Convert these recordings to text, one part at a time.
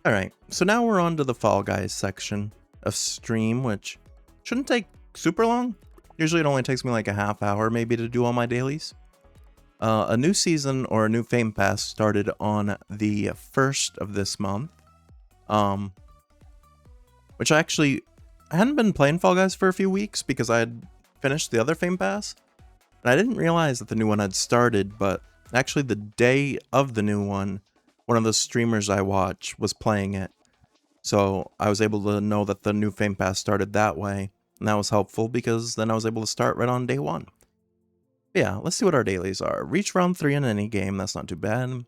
Alright, so now we're on to the Fall Guys section of stream, which shouldn't take super long. Usually it only takes me like a half hour maybe to do all my dailies. A new season or a new Fame Pass started on the 1st of this month. Which I hadn't been playing Fall Guys for a few weeks because I had finished the other Fame Pass. And I didn't realize that the new one had started, but actually the day of the new one of the streamers I watch was playing it. So I was able to know that the new Fame Pass started that way. And that was helpful because then I was able to start right on day one. But yeah, let's see what our dailies are. Reach round 3 in any game, that's not too bad.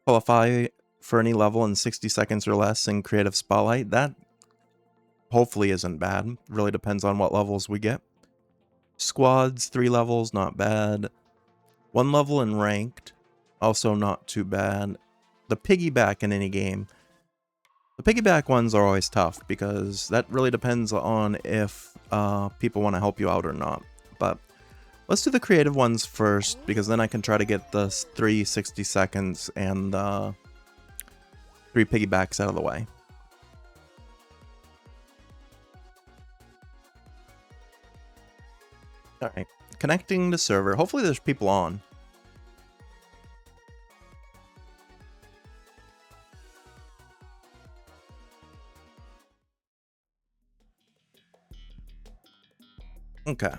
Qualify for any level in 60 seconds or less in Creative Spotlight. That hopefully isn't bad. Really depends on what levels we get. Squads, 3 levels, not bad. 1 level in Ranked, also not too bad. The piggyback in any game. The piggyback ones are always tough because that really depends on if people want to help you out or not. But let's do the creative ones first because then I can try to get the 360 seconds and 3 piggybacks out of the way. Alright, connecting to server. Hopefully there's people on. Okay.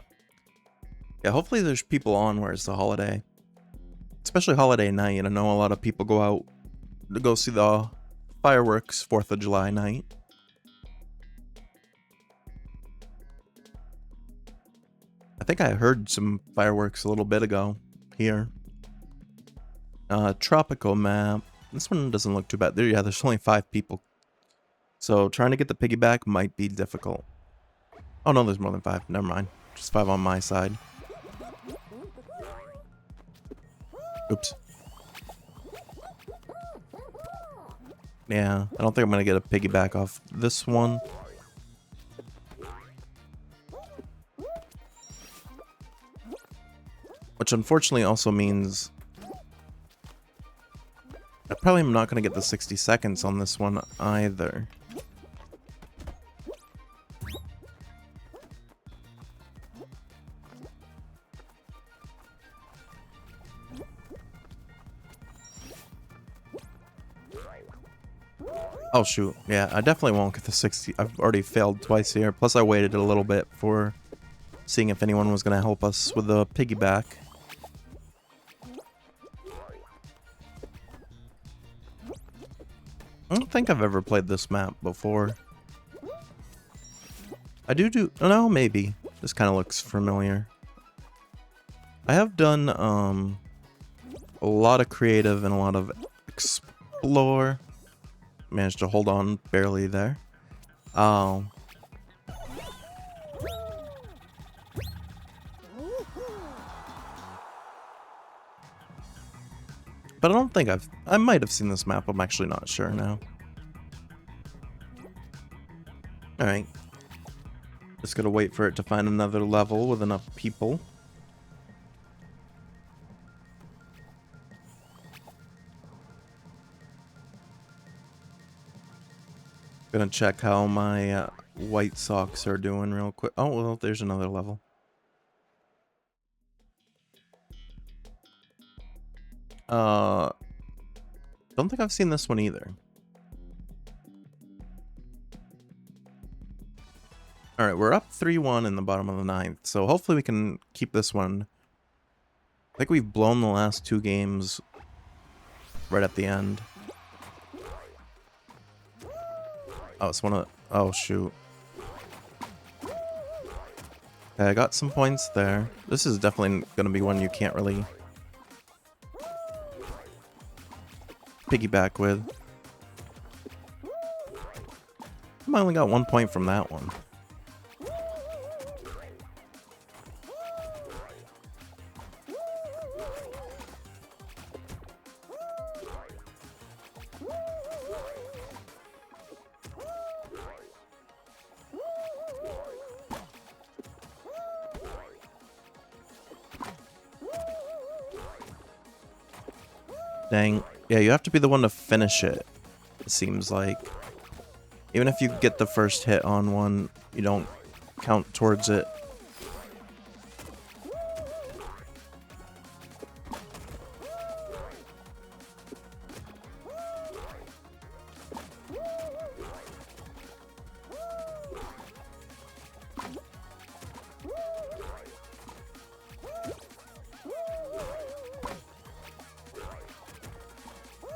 Yeah, hopefully there's people on where it's the holiday. Especially holiday night. I know a lot of people go out to go see the fireworks 4th of July night. I think I heard some fireworks a little bit ago here. Tropical map. This one doesn't look too bad. There's only 5 people. So trying to get the piggyback might be difficult. Oh no, there's more than 5. Never mind. Just 5 on my side. Oops. Yeah, I don't think I'm going to get a piggyback off this one. Which unfortunately also means I probably am not going to get the 60 seconds on this one either. Oh shoot, yeah, I definitely won't get the 60. I've already failed twice here. Plus I waited a little bit for seeing if anyone was going to help us with the piggyback. I don't think I've ever played this map before. No, maybe. This kind of looks familiar. I have done a lot of creative and a lot of explore. Managed to hold on barely there. But I don't think I might have seen this map. I'm actually not sure now. Alright. Just gotta wait for it to find another level with enough people. Gonna check how my white socks are doing real quick. Oh, well, there's another level. Don't think I've seen this one either. Alright, we're up 3-1 in the bottom of the 9th, so hopefully we can keep this one. I think we've blown the last 2 games right at the end. Oh, it's one of the... Oh, shoot. Okay, I got some points there. This is definitely going to be one you can't really piggyback with. I only got 1 point from that one. Dang. Yeah, you have to be the one to finish it it seems like. Even if you get the first hit on one, you don't count towards it.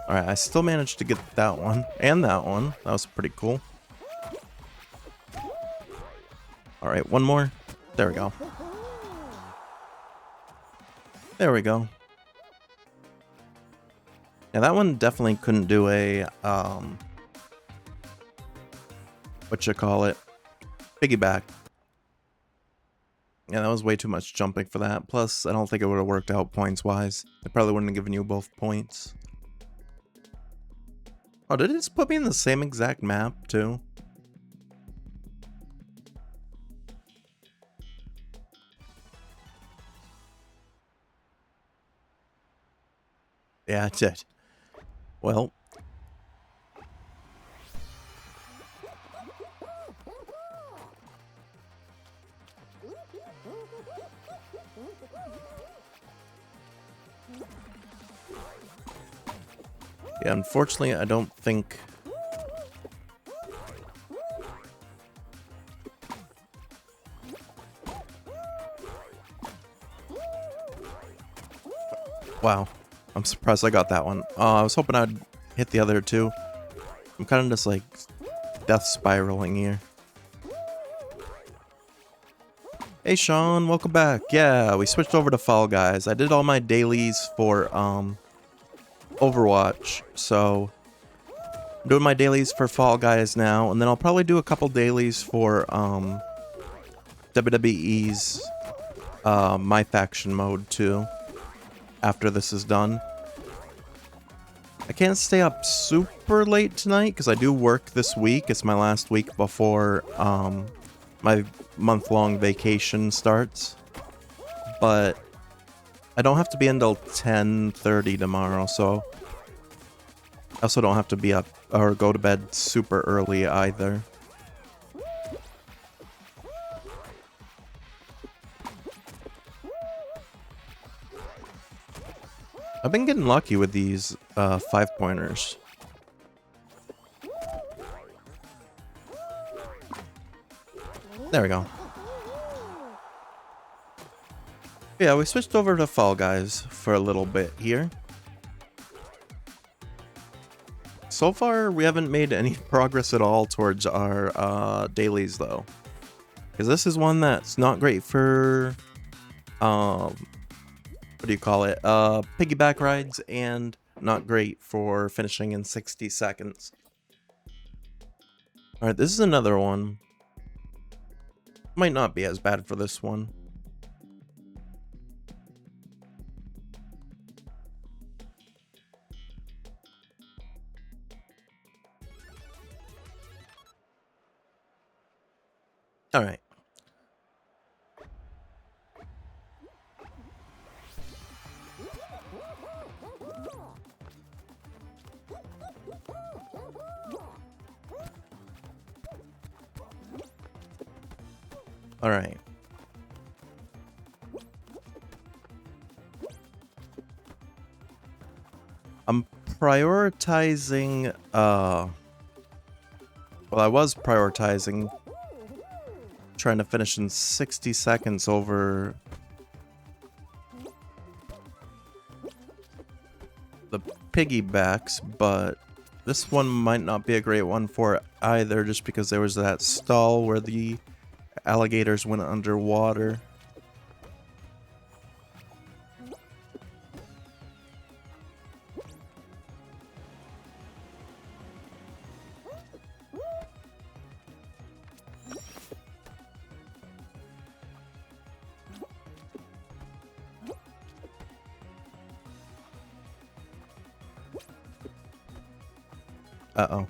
Alright, I still managed to get that one, and that one. That was pretty cool. Alright, one more. There we go. There we go. Yeah, that one definitely couldn't do a, piggyback. Yeah, that was way too much jumping for that. Plus, I don't think it would have worked out points-wise. It probably wouldn't have given you both points. Oh, did it just put me in the same exact map, too? Yeah, it did. Well. Yeah, unfortunately, I don't think... Wow. I'm surprised I got that one. I was hoping I'd hit the other two. I'm kind of just like death spiraling here. Hey Sean, welcome back. Yeah, we switched over to Fall Guys. I did all my dailies for Overwatch, so I'm doing my dailies for Fall Guys now, and then I'll probably do a couple dailies for WWE's My Faction mode too, after this is done. I can't stay up super late tonight because I do work this week. It's my last week before my month-long vacation starts, but I don't have to be until 10:30 tomorrow, so I also don't have to be up or go to bed super early either. I've been getting lucky with these 5-pointers. There we go. Yeah, we switched over to Fall Guys for a little bit here. So far, we haven't made any progress at all towards our dailies, though. Because this is one that's not great for, what do you call it? Piggyback rides, and not great for finishing in 60 seconds. Alright, this is another one. Might not be as bad for this one. Alright. Alright. I'm prioritizing, well, I was prioritizing trying to finish in 60 seconds over the piggybacks, but this one might not be a great one for it either, just because there was that stall where the alligators went underwater. Uh-oh.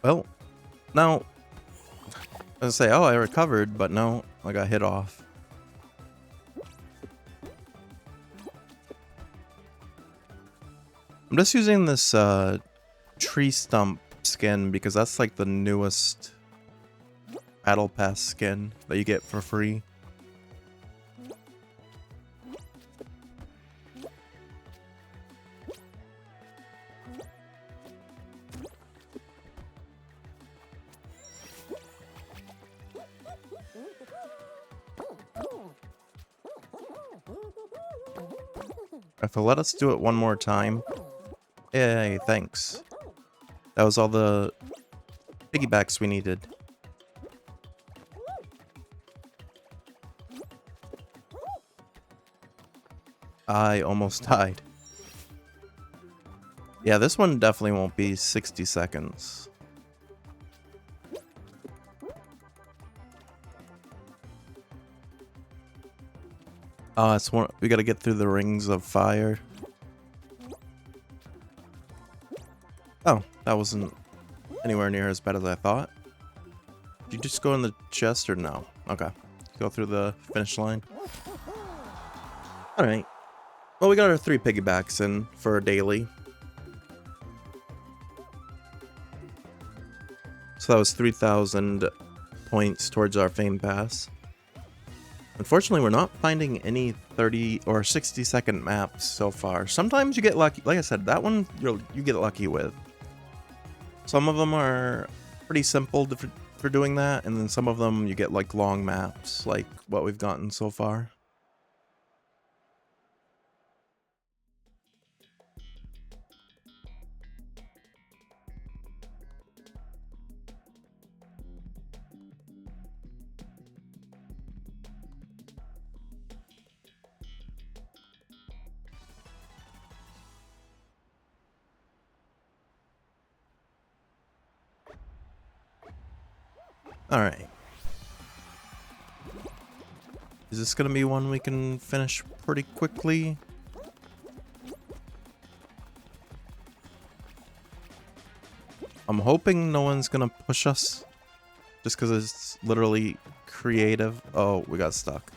Well, now, I was gonna say, oh, I recovered, but no, I got hit off. I'm just using this tree stump skin because that's like the newest Battle Pass skin that you get for free. If they'll let us do it one more time. Yay, thanks. That was all the piggybacks we needed. I almost died. Yeah, this one definitely won't be 60 seconds. It's one. We gotta get through the rings of fire. Oh, that wasn't anywhere near as bad as I thought. Did you just go in the chest or no? Okay. Go through the finish line. Alright. Well, we got our 3 piggybacks in for a daily. So that was 3,000 points towards our Fame Pass. Unfortunately, we're not finding any 30 or 60 second maps so far. Sometimes you get lucky. Like I said, that one you get lucky with. Some of them are pretty simple for doing that, and then some of them you get like long maps, like what we've gotten so far. Alright. Is this gonna be one we can finish pretty quickly? I'm hoping no one's gonna push us. Just because it's literally creative. Oh, we got stuck.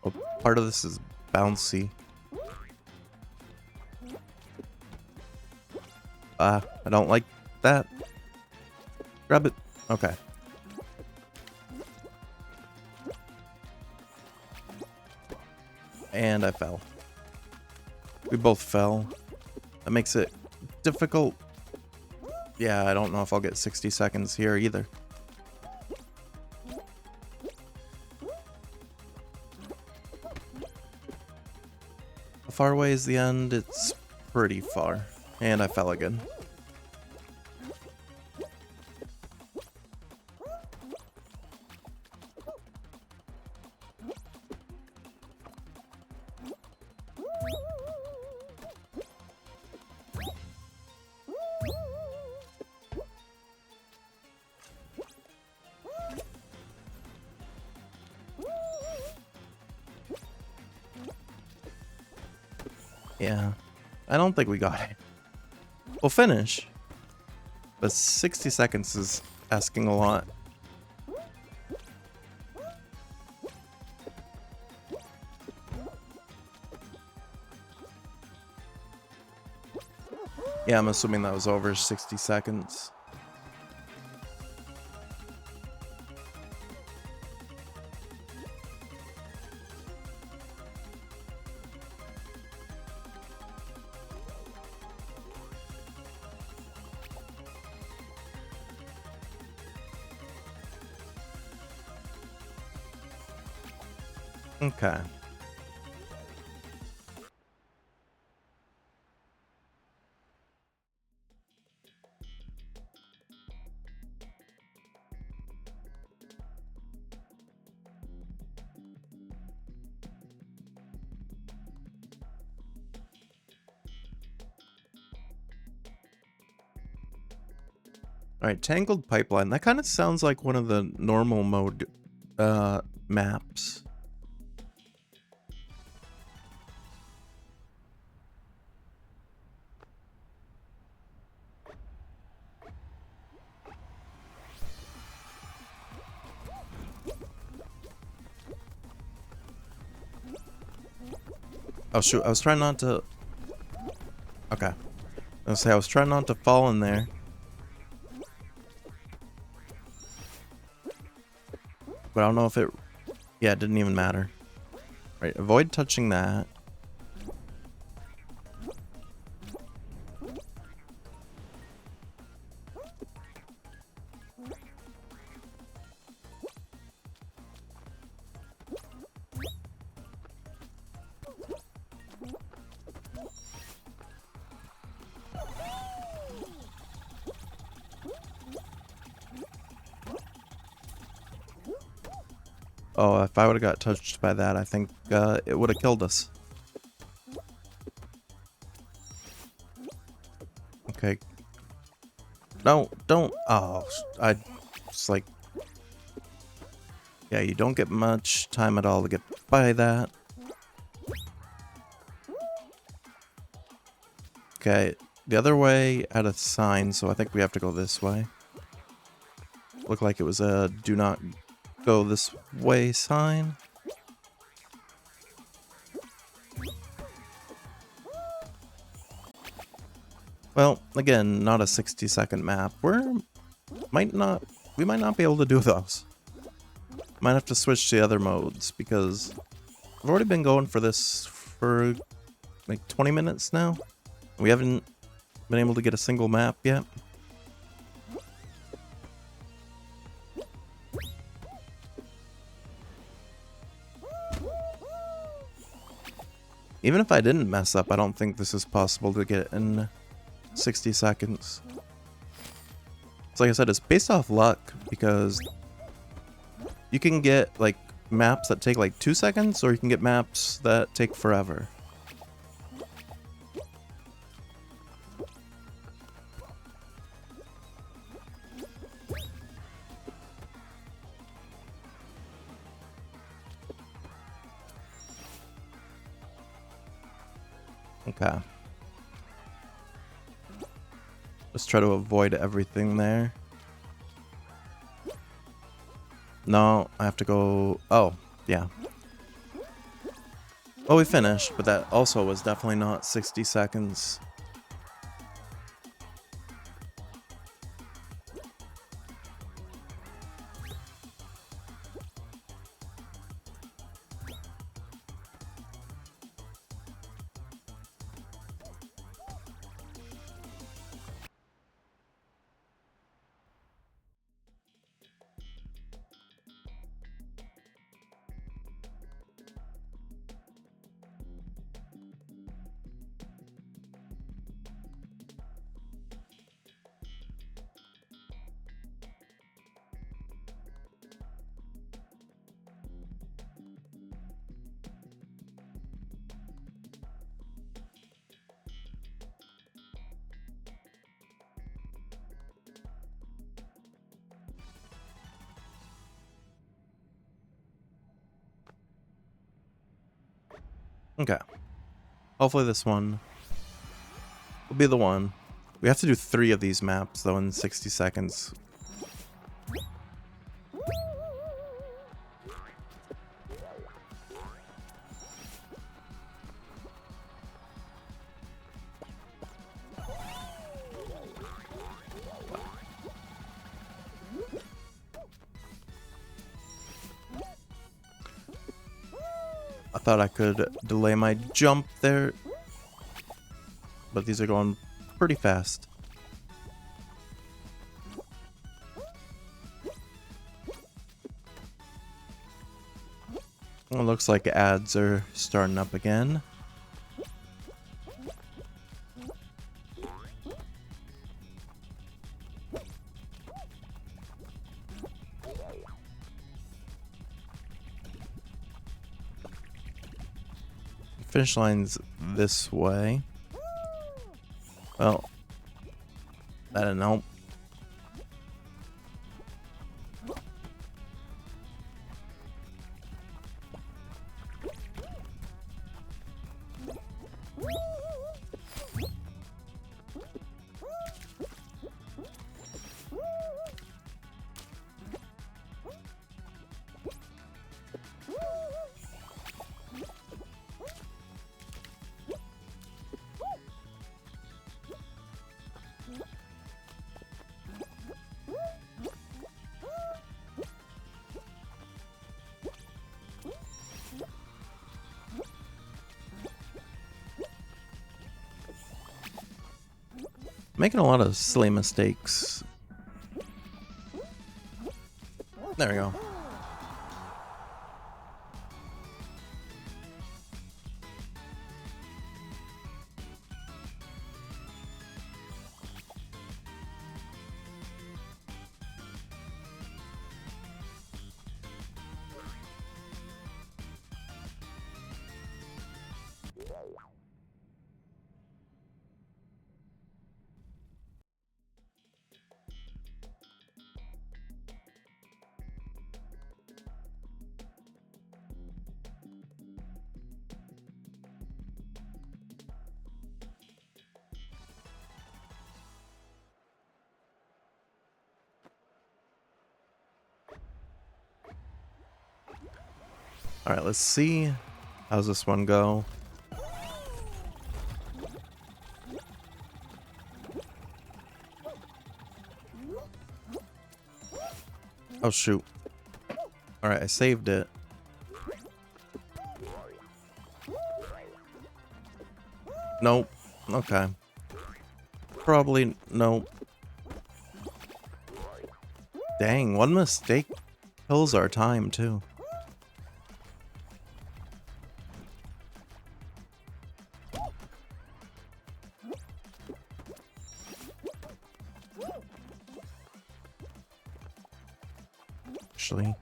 Oh, part of this is bouncy. I don't like that. Grab it. Okay. And I fell. We both fell. That makes it difficult. Yeah, I don't know if I'll get 60 seconds here either. How far away is the end? It's pretty far. And I fell again. Yeah, I don't think we got it. We'll finish, but 60 seconds is asking a lot. Yeah, I'm assuming that was over 60 seconds. Okay. Alright, Tangled Pipeline. That kind of sounds like one of the normal mode maps. Oh shoot, I was trying not to... Okay. I was trying not to fall in there. But I don't know if it... Yeah, it didn't even matter. Right, avoid touching that. Oh, if I would have got touched by that, I think it would have killed us. Okay. No, don't. Oh, I just like... Yeah, you don't get much time at all to get by that. Okay, the other way had a sign, so I think we have to go this way. Looked like it was a do not go this way sign. Well, again, not a 60-second map. We might not be able to do those. Might have to switch to the other modes because I've already been going for this for like 20 minutes now. We haven't been able to get a single map yet. Even if I didn't mess up, I don't think this is possible to get in 60 seconds. So like I said, it's based off luck because you can get like maps that take like 2 seconds, or you can get maps that take forever. Okay. Let's try to avoid everything there. No, I have to go... Oh, yeah. Well, we finished, but that also was definitely not 60 seconds. Okay. Hopefully this one will be the one. We have to do 3 of these maps, though, in 60 seconds. I thought I could delay my jump there, but these are going pretty fast. Well, it looks like ads are starting up again. Finish line's this way. Well, that didn't help. Making a lot of silly mistakes. There we go. Alright, let's see. How's this one go? Oh shoot. Alright, I saved it. Nope. Okay. Probably nope. Dang, one mistake kills our time too. Actually.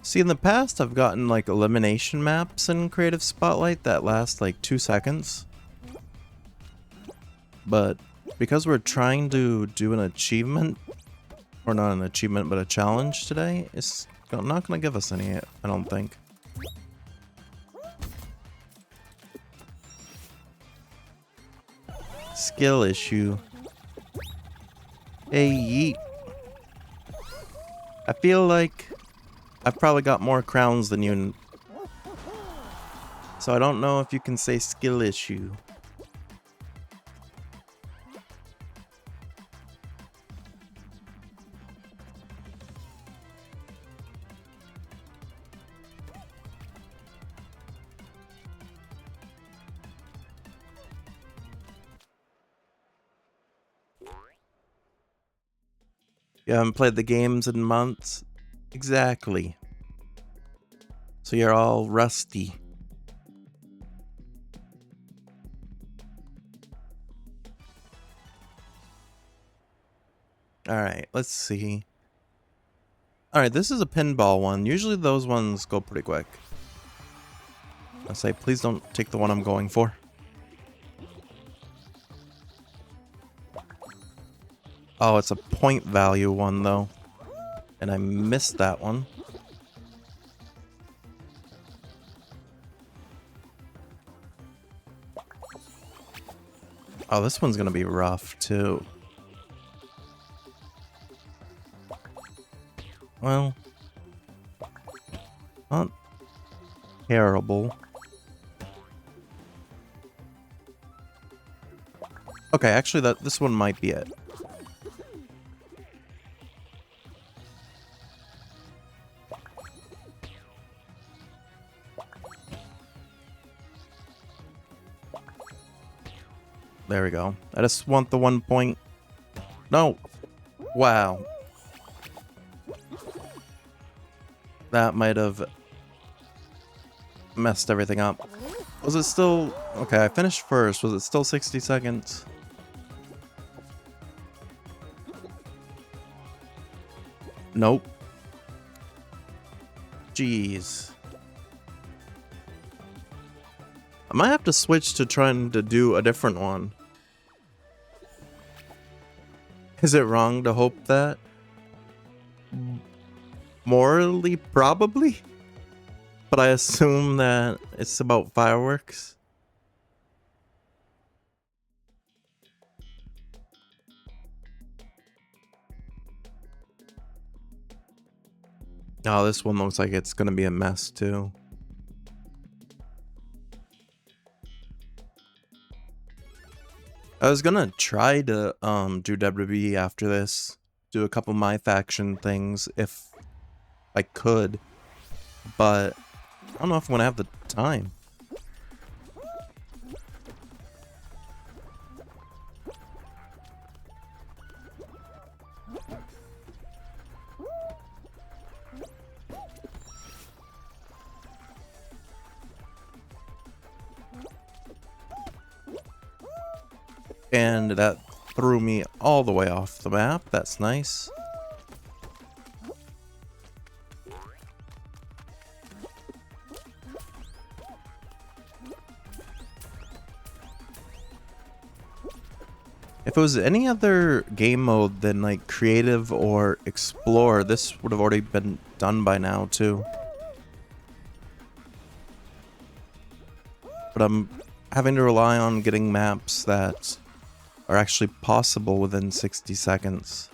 See, in the past, I've gotten like elimination maps in Creative Spotlight that last like 2 seconds. But because we're trying to do an achievement, or not an achievement, but a challenge today, it's not going to give us any, I don't think. Skill issue. Hey, yeet. I feel like I've probably got more crowns than you. So I don't know if you can say skill issue. You haven't played the games in months? Exactly. So you're all rusty. Alright, let's see. Alright, this is a pinball one. Usually those ones go pretty quick. I'll say, please don't take the one I'm going for. Oh, it's a point value one, though. And I missed that one. Oh, this one's gonna be rough, too. Well, not terrible. Okay, actually, this one might be it. There we go. I just want the 1 point. No. Wow. That might have messed everything up. Was it still... Okay, I finished first. Was it still 60 seconds? Nope. Jeez. I might have to switch to trying to do a different one. Is it wrong to hope that? Morally, probably. But I assume that it's about fireworks. Oh, this one looks like it's gonna be a mess too. I was gonna try to do WWE after this, do a couple my faction things if I could, but I don't know if I'm gonna have the time. And that threw me all the way off the map. That's nice. If it was any other game mode than like creative or explore, this would have already been done by now too. But I'm having to rely on getting maps that are actually possible within 60 seconds.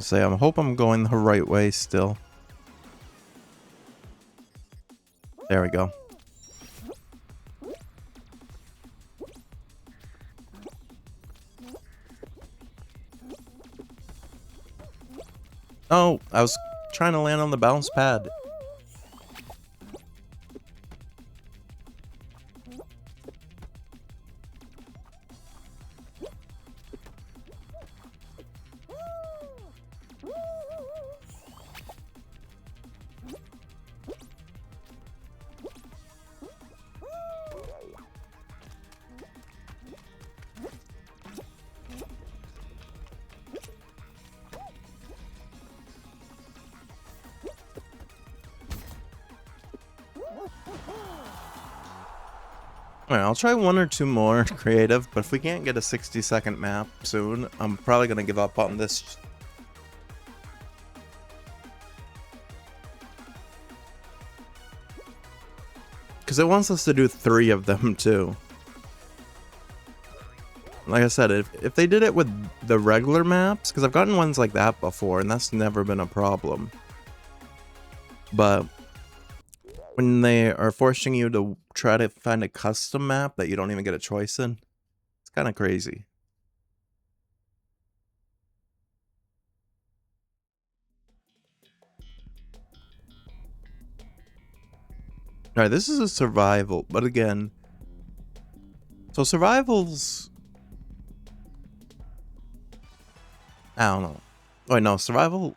Say, I hope I'm going the right way still. There we go. Oh, I was trying to land on the bounce pad. Alright, I'll try one or two more creative, but if we can't get a 60-second map soon, I'm probably gonna give up on this. Because it wants us to do 3 of them too. Like I said, if they did it with the regular maps, because I've gotten ones like that before, and that's never been a problem. But when they are forcing you to try to find a custom map that you don't even get a choice in, it's kind of crazy. Alright, this is a survival, but again... So survivals... I don't know. Wait, no, survival...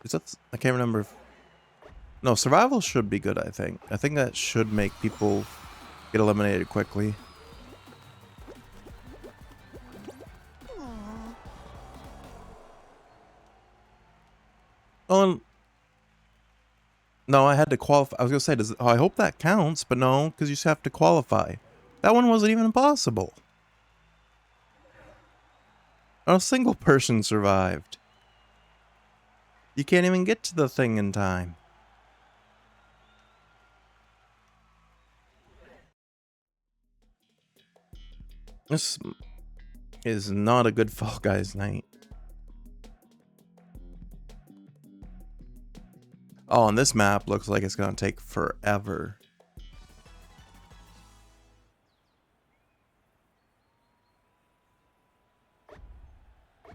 Is that... I can't remember if... No, survival should be good, I think. I think that should make people get eliminated quickly. Oh, no, I had to qualify. I was going to say, I hope that counts, but no, because you just have to qualify. That one wasn't even possible. Not a single person survived. You can't even get to the thing in time. This is not a good Fall Guys night. Oh, and this map looks like it's gonna take forever.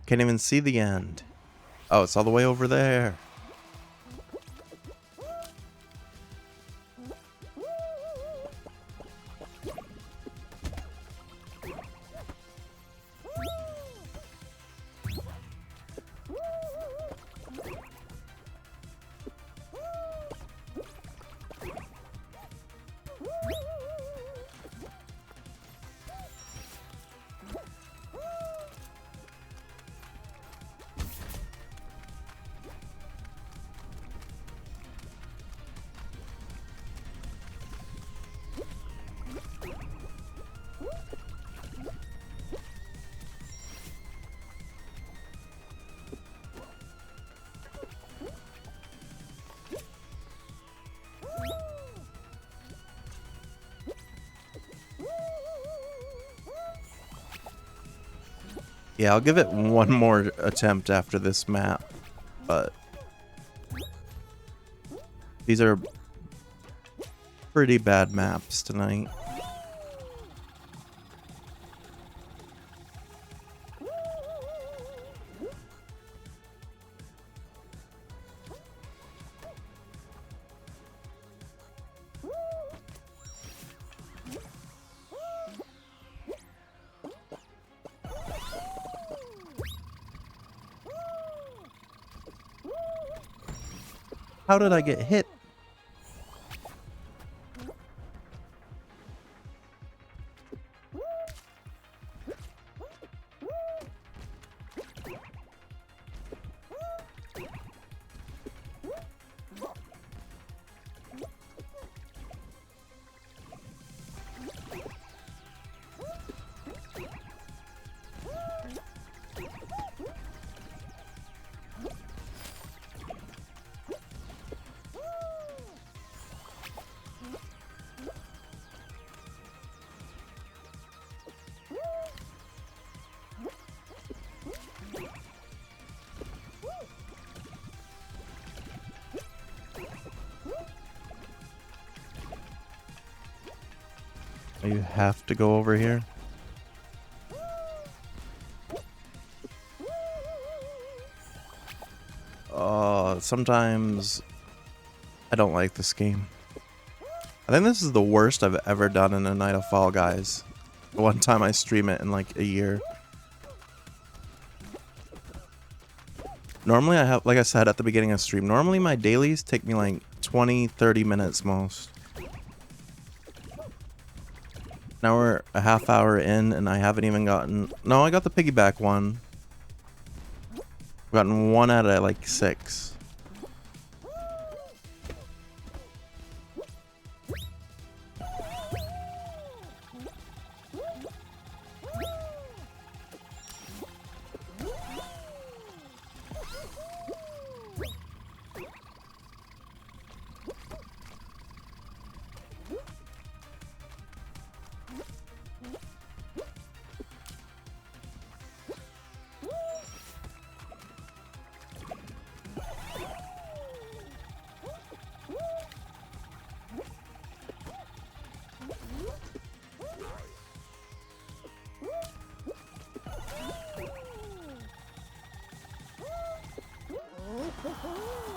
Can't even see the end. Oh, it's all the way over there. Yeah, I'll give it one more attempt after this map, but these are pretty bad maps tonight. How did I get hit? You have to go over here. Sometimes I don't like this game. I think this is the worst I've ever done in a night of Fall Guys. The one time I stream it in like a year. Normally I have, like I said at the beginning of stream, normally my dailies take me like 20-30 minutes most. Now we're a half hour in and I haven't even gotten... No, I got the piggyback one. I've gotten 1 out of like 6.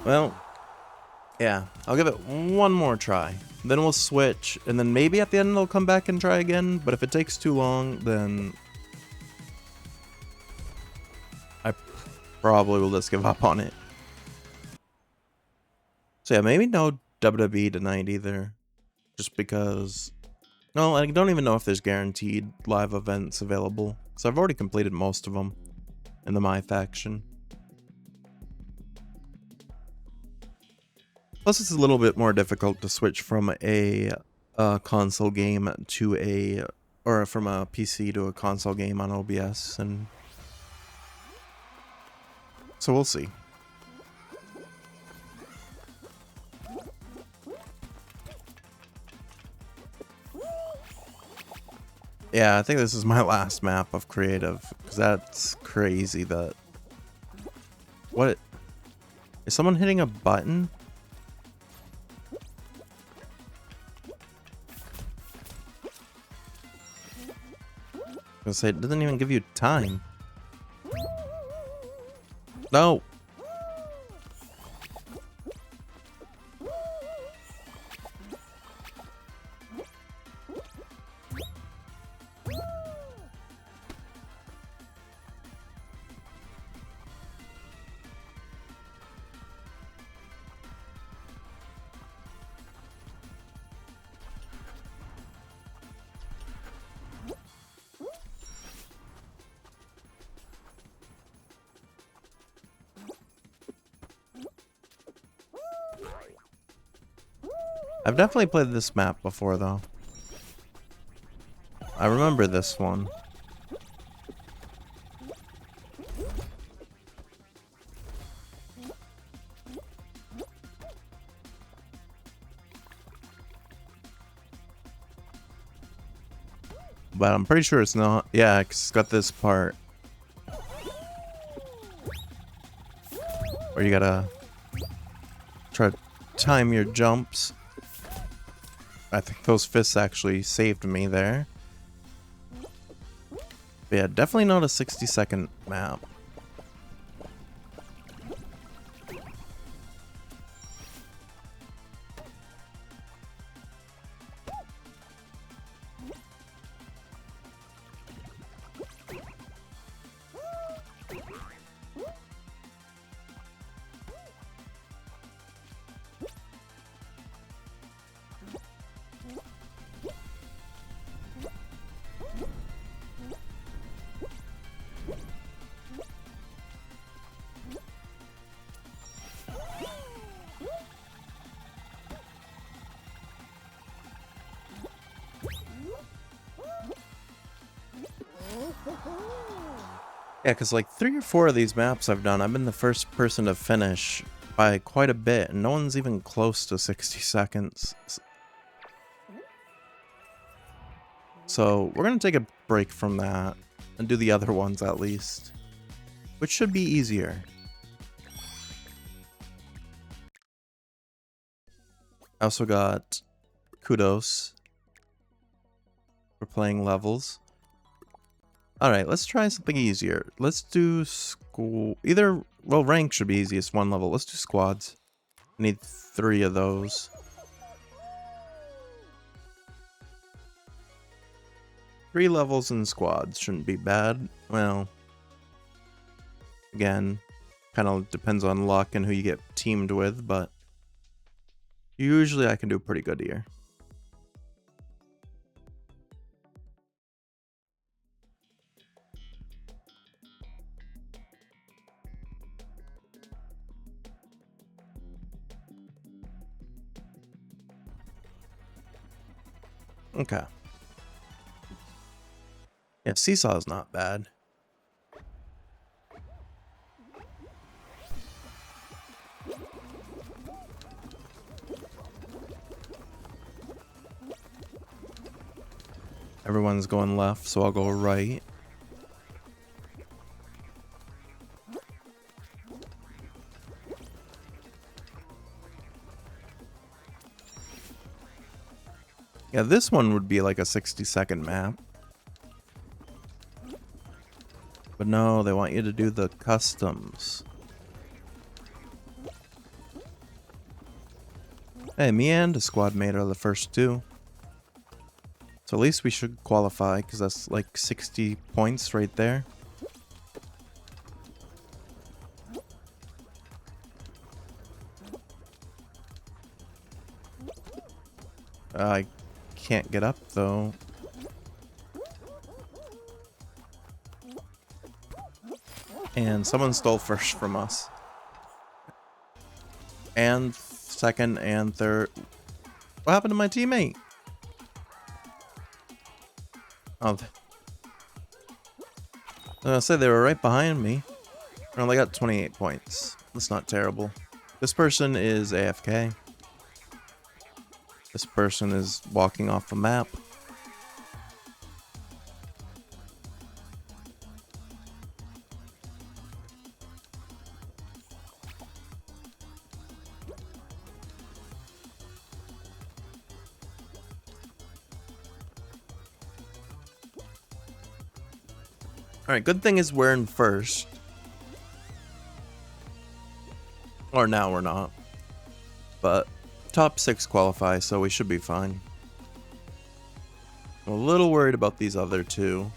Well, yeah, I'll give it one more try. Then we'll switch, and then maybe at the end they'll come back and try again, but if it takes too long, then I probably will just give up on it. So yeah, maybe no WWE tonight either, just because... No, I don't even know if there's guaranteed live events available, so I've already completed most of them in the My faction. Plus, it's a little bit more difficult to switch from a console game to a... or from a PC to a console game on OBS, and... so we'll see. Yeah, I think this is my last map of creative, because that's crazy that... What? Is someone hitting a button? I was gonna say, it doesn't even give you time. No! I've definitely played this map before, though. I remember this one. But I'm pretty sure it's not. Yeah, 'cause it's got this part. Or you gotta try to time your jumps. I think those fists actually saved me there. But yeah, definitely not a 60-second map. Yeah, because like 3 or 4 of these maps I've done, I've been the first person to finish by quite a bit, and no one's even close to 60 seconds. So we're going to take a break from that and do the other ones at least, which should be easier. I also got kudos for playing levels. Alright, let's try something easier. Let's do school. Either, well, rank should be easiest, 1 level. Let's do squads. I need 3 of those. 3 levels in squads shouldn't be bad. Well, again, kind of depends on luck and who you get teamed with, but usually I can do pretty good here. Okay. Yeah, seesaw is not bad. Everyone's going left, so I'll go right. Yeah, this one would be like a 60-second map. But no, they want you to do the customs. Hey, me and a squad mate are the first 2. So at least we should qualify, because that's like 60 points right there. I can't get up, though. And someone stole first from us. And second and third. What happened to my teammate? Oh, I was gonna say they were right behind me. I only got 28 points. That's not terrible. This person is AFK. This person is walking off the map. Alright, good thing is we're in first. Or now we're not. But top 6 qualify, so we should be fine. I'm a little worried about these other 2.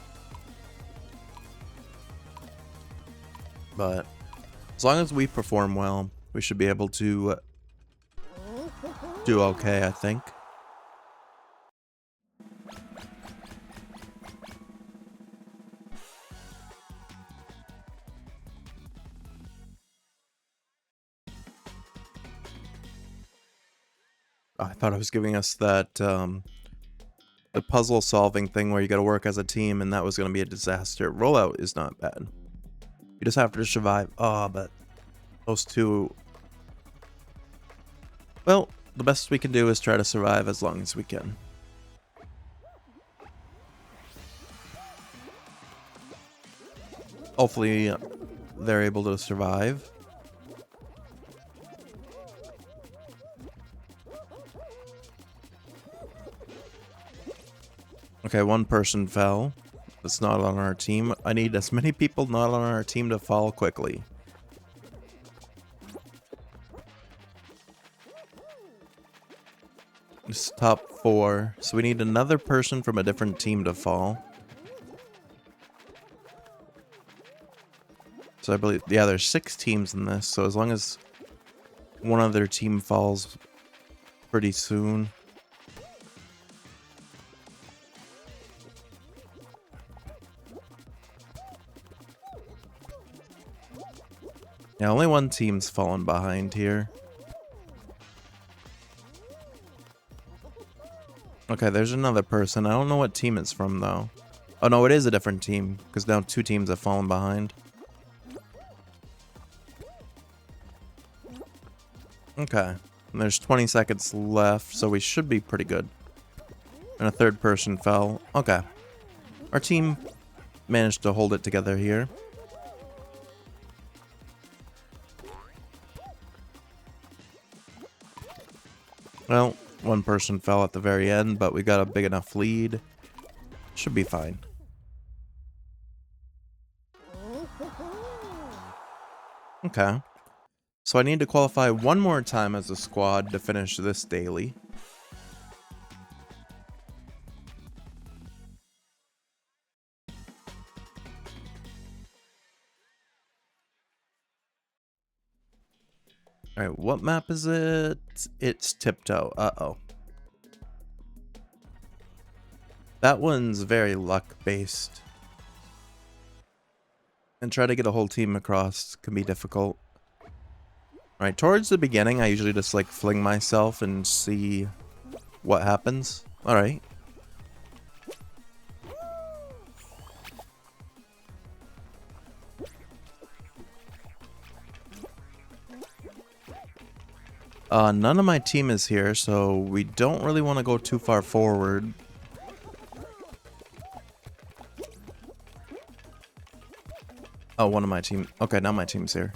But as long as we perform well, we should be able to do okay, I think. I thought it was giving us that the puzzle solving thing where you gotta work as a team, and that was gonna be a disaster. Rollout is not bad. You just have to survive. Oh, but those 2... Well, the best we can do is try to survive as long as we can. Hopefully, they're able to survive. Okay, one person fell. That's not on our team. I need as many people not on our team to fall quickly. It's top 4. So we need another person from a different team to fall. So I believe, yeah, there's 6 teams in this. So as long as one other team falls pretty soon. Yeah, only one team's fallen behind here. Okay, there's another person. I don't know what team it's from, though. Oh, no, it is a different team, because now 2 teams have fallen behind. Okay, and there's 20 seconds left, so we should be pretty good. And a third person fell. Okay. Our team managed to hold it together here. Well, one person fell at the very end, but we got a big enough lead. Should be fine. Okay. So I need to qualify one more time as a squad to finish this daily. Alright, what map is it? It's Tiptoe. Uh-oh. That one's very luck-based. And try to get a whole team across can be difficult. Alright, towards the beginning, I usually just, like, fling myself and see what happens. Alright. None of my team is here, so we don't really want to go too far forward. Oh, one of my team. Okay, now my team's here.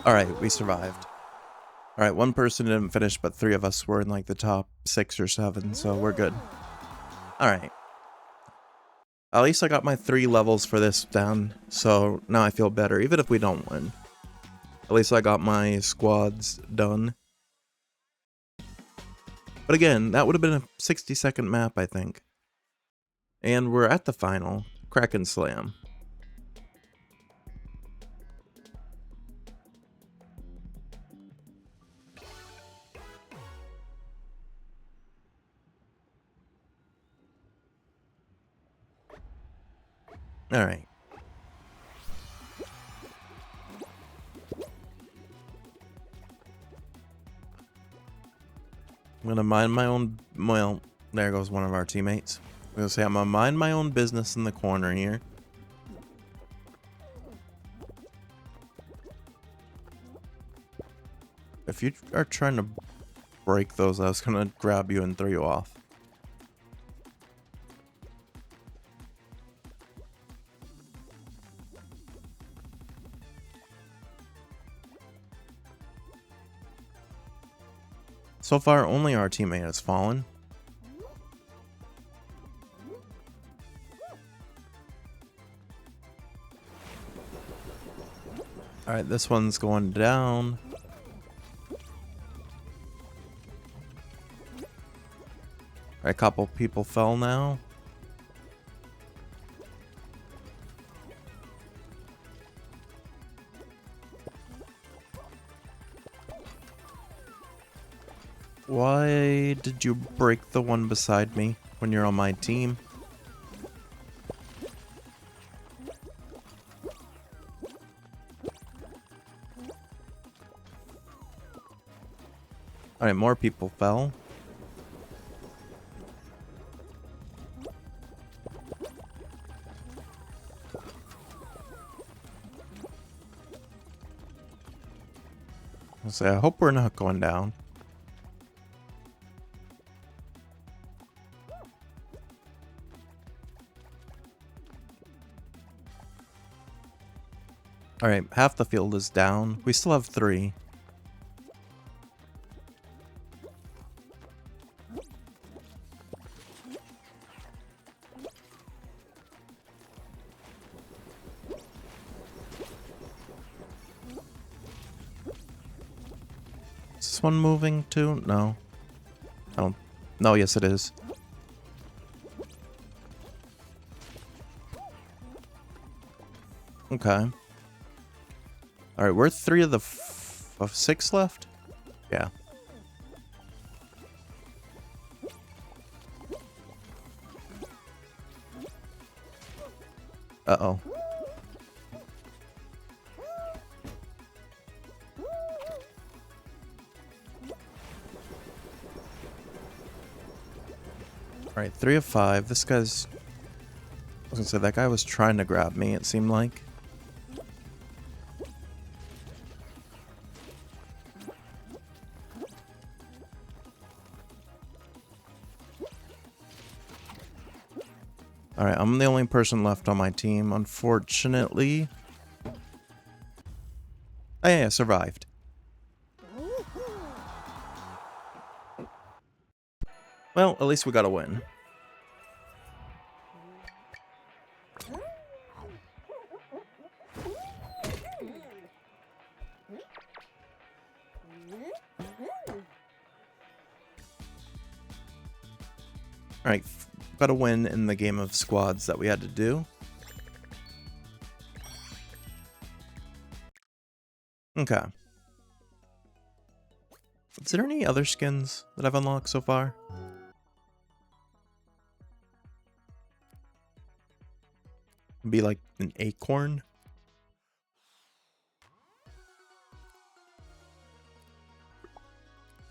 Alright, we survived. Alright, one person didn't finish, but 3 of us were in like the top 6 or 7, so we're good. Alright. At least I got my 3 levels for this down, so now I feel better, even if we don't win. At least I got my squads done. But again, that would have been a 60-second map, I think. And we're at the final. Kraken Slam. Alright. I'm gonna mind my own... Well, there goes one of our teammates. I'm gonna say I'm gonna mind my own business in the corner here. If you are trying to break those, I was gonna grab you and throw you off. So far, only our teammate has fallen. Alright, this one's going down. A couple people fell now. Why did you break the one beside me when you're on my team? Alright, more people fell. I hope we're not going down. Alright, half the field is down. We still have 3. Is this one moving too? No. I don't... No, yes it is. Okay. Alright, we're 3 of the of 6 left? Yeah. Uh-oh. Alright, 3 of 5. This guy's... I was gonna say, that guy was trying to grab me, it seemed like. Alright, I'm the only person left on my team, unfortunately. Oh yeah, survived. Well, at least we got a win. Alright, got a win in the game of squads that we had to do. Okay. Is there any other skins that I've unlocked so far? Be like an acorn?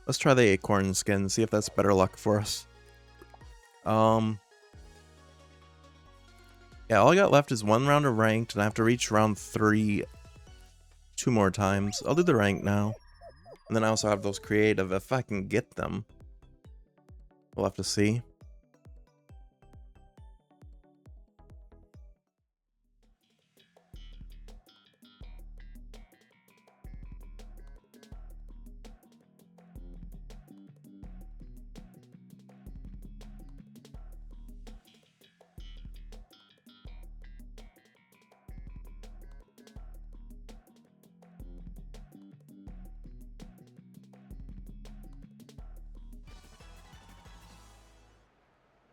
Let's try the acorn skin, see if that's better luck for us. Yeah, all I got left is 1 round of ranked, and I have to reach round 3 2 more times. I'll do the rank now. And then I also have those creative, if I can get them. We'll have to see.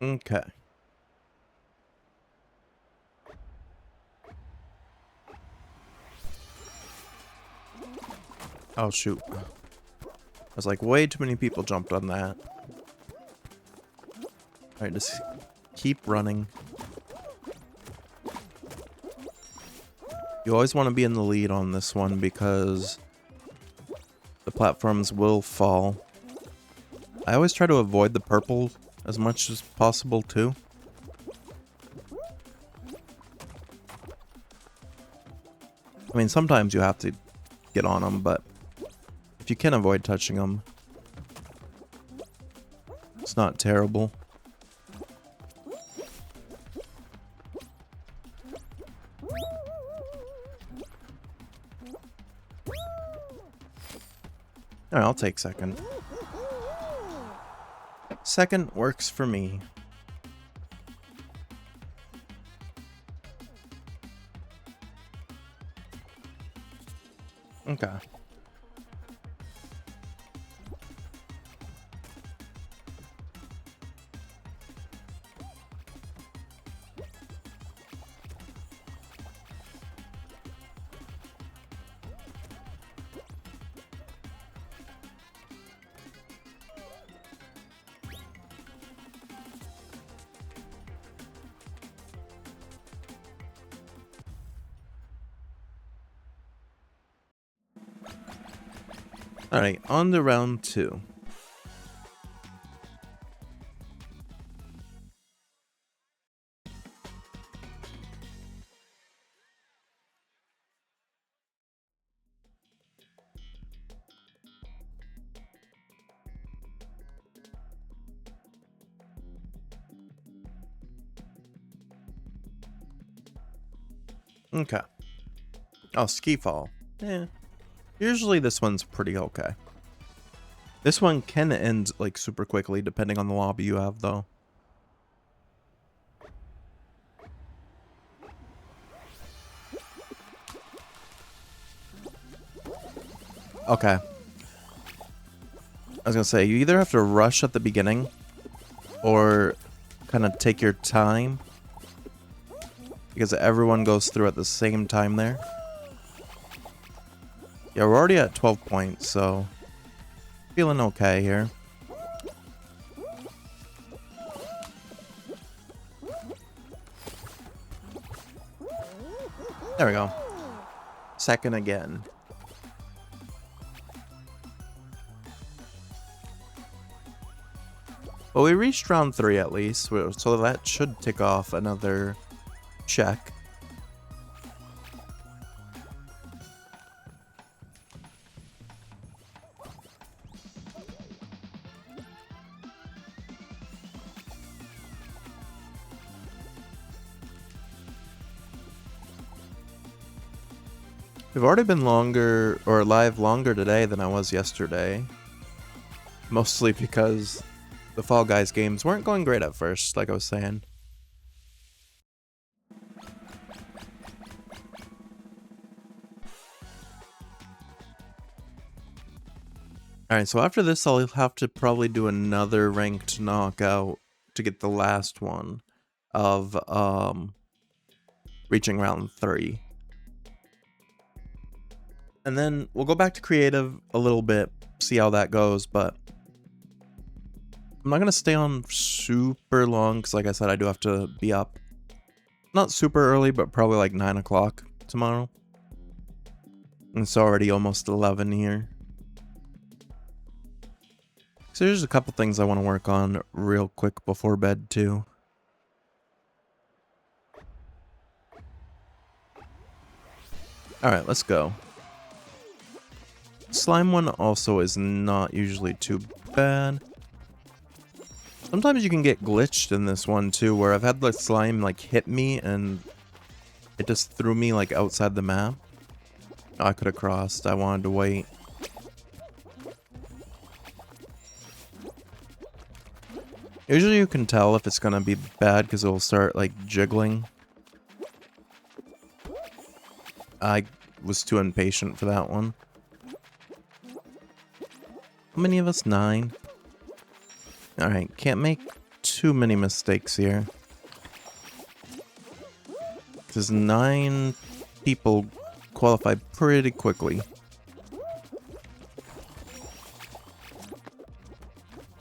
Okay. Oh, shoot. I was like, way too many people jumped on that. Alright, just keep running. You always want to be in the lead on this one because the platforms will fall. I always try to avoid the purple as much as possible too. I mean, sometimes you have to get on them, but if you can avoid touching them, it's not terrible. Alright, I'll take second. Second works for me. Okay. Alright, on to round 2. Okay. Oh, ski fall. Yeah. Usually this one's pretty okay. This one can end like super quickly depending on the lobby you have though. Okay. I was gonna say, you either have to rush at the beginning or kind of take your time because everyone goes through at the same time there. Yeah, we're already at 12 points, so feeling okay here. There we go. Second again. Well, we reached round 3 at least, so that should tick off another check. We've already been longer, or live longer today than I was yesterday. Mostly because the Fall Guys games weren't going great at first, like I was saying. Alright, so after this I'll have to probably do another ranked knockout to get the last one of reaching round 3. And then we'll go back to creative a little bit, see how that goes, but I'm not going to stay on super long because like I said, I do have to be up. Not super early, but probably like 9 o'clock tomorrow. And it's already almost 11 here. So there's a couple things I want to work on real quick before bed too. Alright, let's go. Slime one also is not usually too bad. Sometimes you can get glitched in this one too, where I've had the slime like hit me and it just threw me like outside the map. Oh, I could have crossed. I wanted to wait. Usually you can tell if it's gonna be bad because it will start like jiggling. I was too impatient for that one. How many of us? 9. Alright, can't make too many mistakes here. Because 9 people qualified pretty quickly.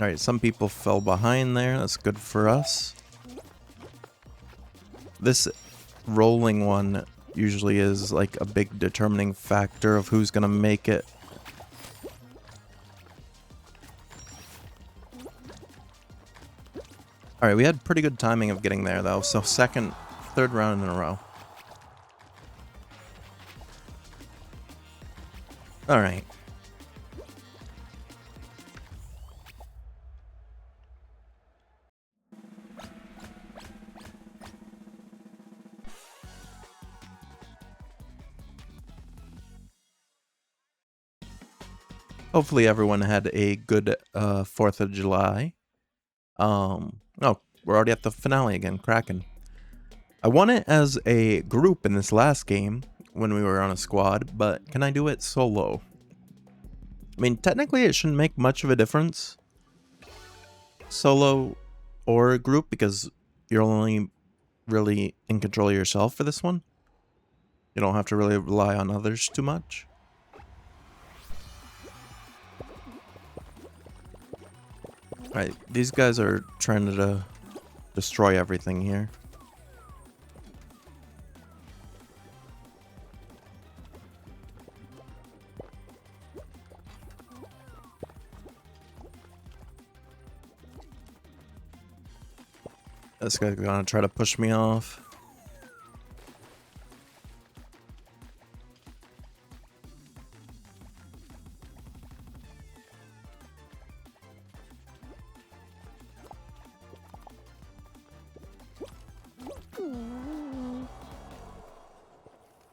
Alright, some people fell behind there. That's good for us. This rolling one usually is like a big determining factor of who's gonna make it. Alright, we had pretty good timing of getting there though, so third round in a row. Alright. Hopefully everyone had a good 4th of July. Oh, we're already at the finale again, cracking. I won it as a group in this last game when we were on a squad, but can I do it solo? I mean, technically it shouldn't make much of a difference, solo or a group, because you're only really in control of yourself for this one. You don't have to really rely on others too much. Alright, these guys are trying to destroy everything here. This guy's gonna try to push me off.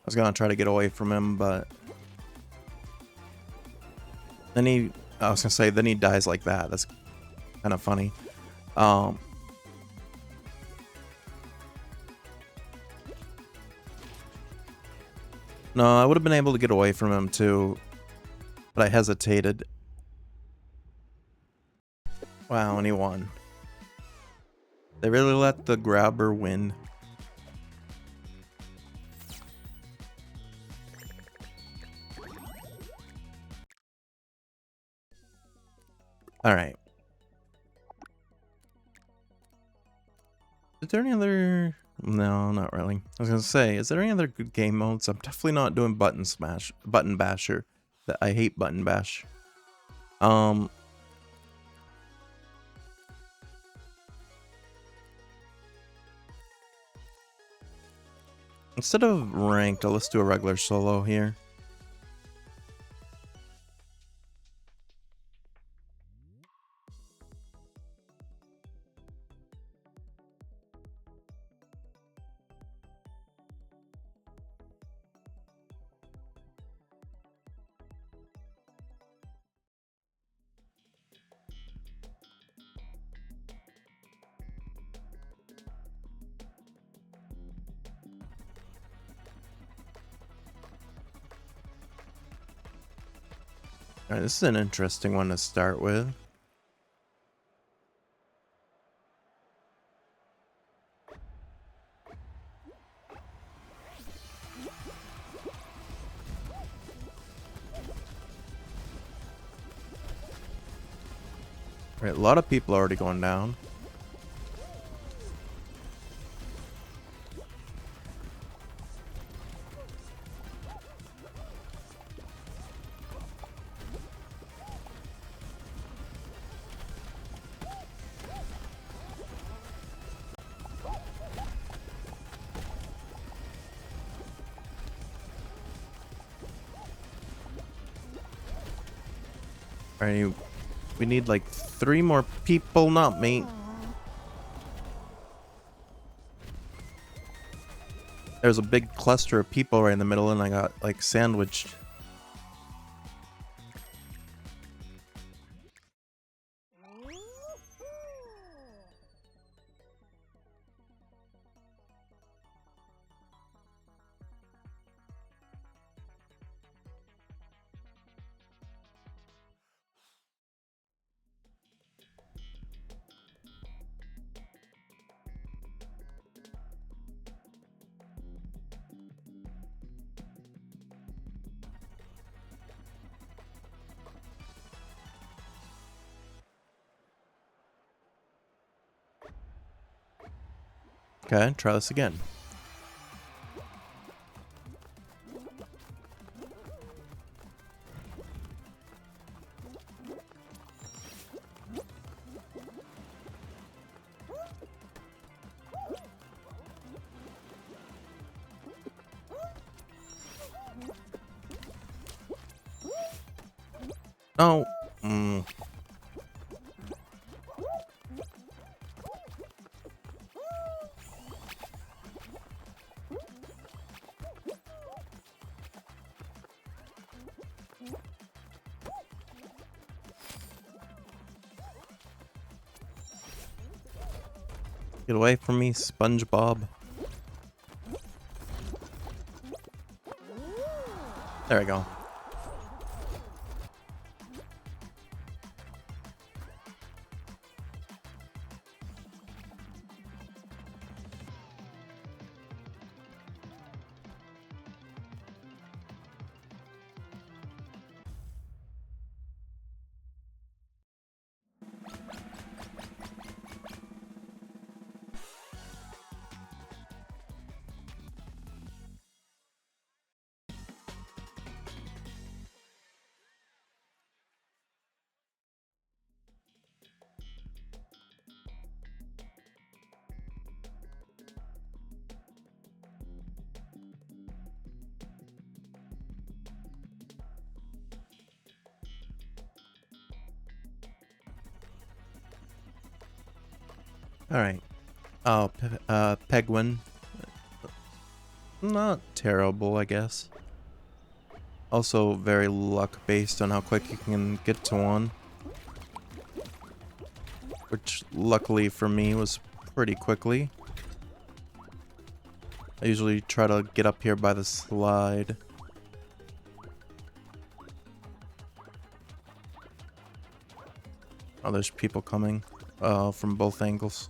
I was gonna try to get away from him, but then I was gonna say, then he dies like that. That's kind of funny. No, I would have been able to get away from him too, but I hesitated. Wow, and he won. They really let the grabber win. Alright. Is there any other... No, not really. I was gonna say, is there any other good game modes? I'm definitely not doing Button Basher. I hate Button Bash. Instead of ranked, let's do a regular solo here. Alright, this is an interesting one to start with. Alright, a lot of people are already going down. Alright, we need like 3 more people, not me. There's a big cluster of people right in the middle and I got like sandwiched. Okay, try this again. Oh, Get away from me, SpongeBob. There we go. All right. Oh, Pegwin. Not terrible, I guess. Also very luck based on how quick you can get to one. Which luckily for me was pretty quickly. I usually try to get up here by the slide. Oh, there's people coming from both angles.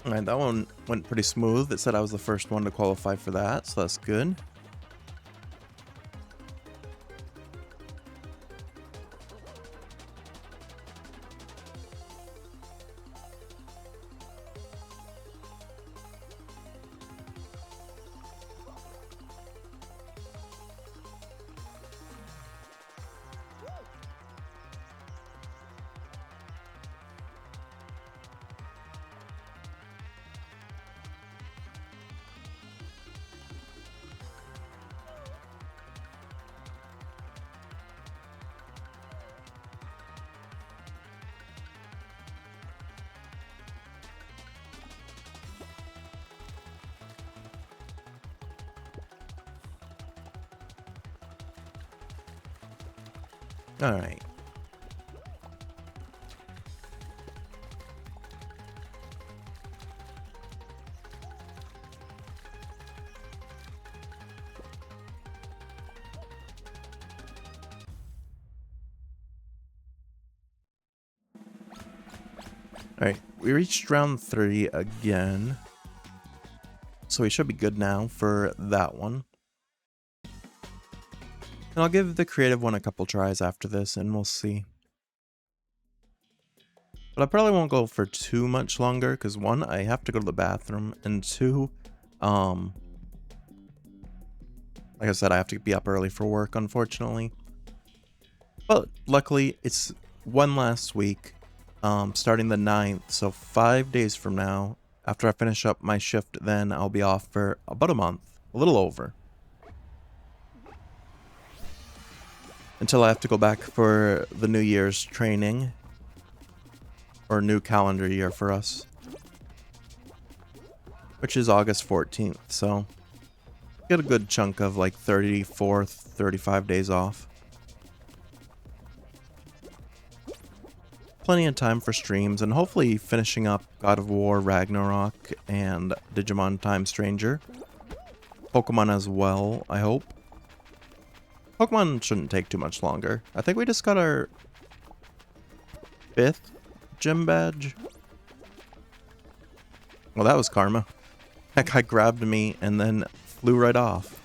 Alright, that one went pretty smooth. It said I was the first one to qualify for that, so that's good. Alright. Alright, we reached round 3 again. So we should be good now for that one. And I'll give the creative one a couple tries after this and we'll see. But I probably won't go for too much longer because one, I have to go to the bathroom, and two, like I said, I have to be up early for work, unfortunately. But luckily, it's one last week, starting the 9th, so 5 days from now, after I finish up my shift, then I'll be off for about a month, a little over. Until I have to go back for the New Year's training, or new calendar year for us, which is August 14th, so get a good chunk of like 34, 35 days off. Plenty of time for streams, and hopefully finishing up God of War Ragnarok and Digimon Time Stranger. Pokemon as well, I hope. Pokemon shouldn't take too much longer. I think we just got our 5th gym badge. Well, that was karma. That guy grabbed me and then flew right off.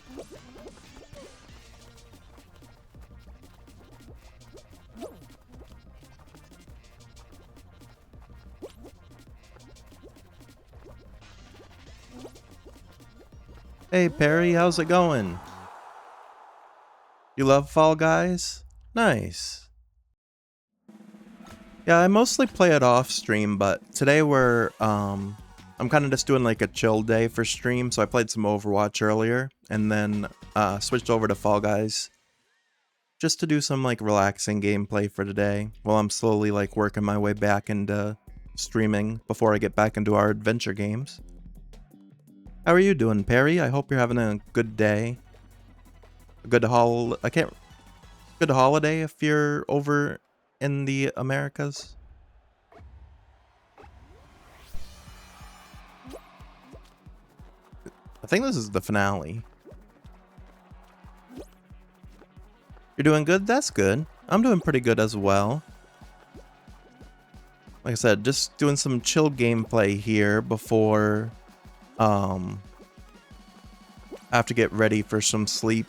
Hey Perry, how's it going? You love Fall Guys? Nice. Yeah, I mostly play it off stream, but today I'm kind of just doing like a chill day for stream, so I played some Overwatch earlier, and then switched over to Fall Guys, just to do some like relaxing gameplay for today, while I'm slowly like working my way back into streaming before I get back into our adventure games. How are you doing, Perry? I hope you're having a good day. A good good holiday if you're over in the Americas. I think this is the finale. You're doing good? That's good. I'm doing pretty good as well. Like I said, just doing some chill gameplay here before I have to get ready for some sleep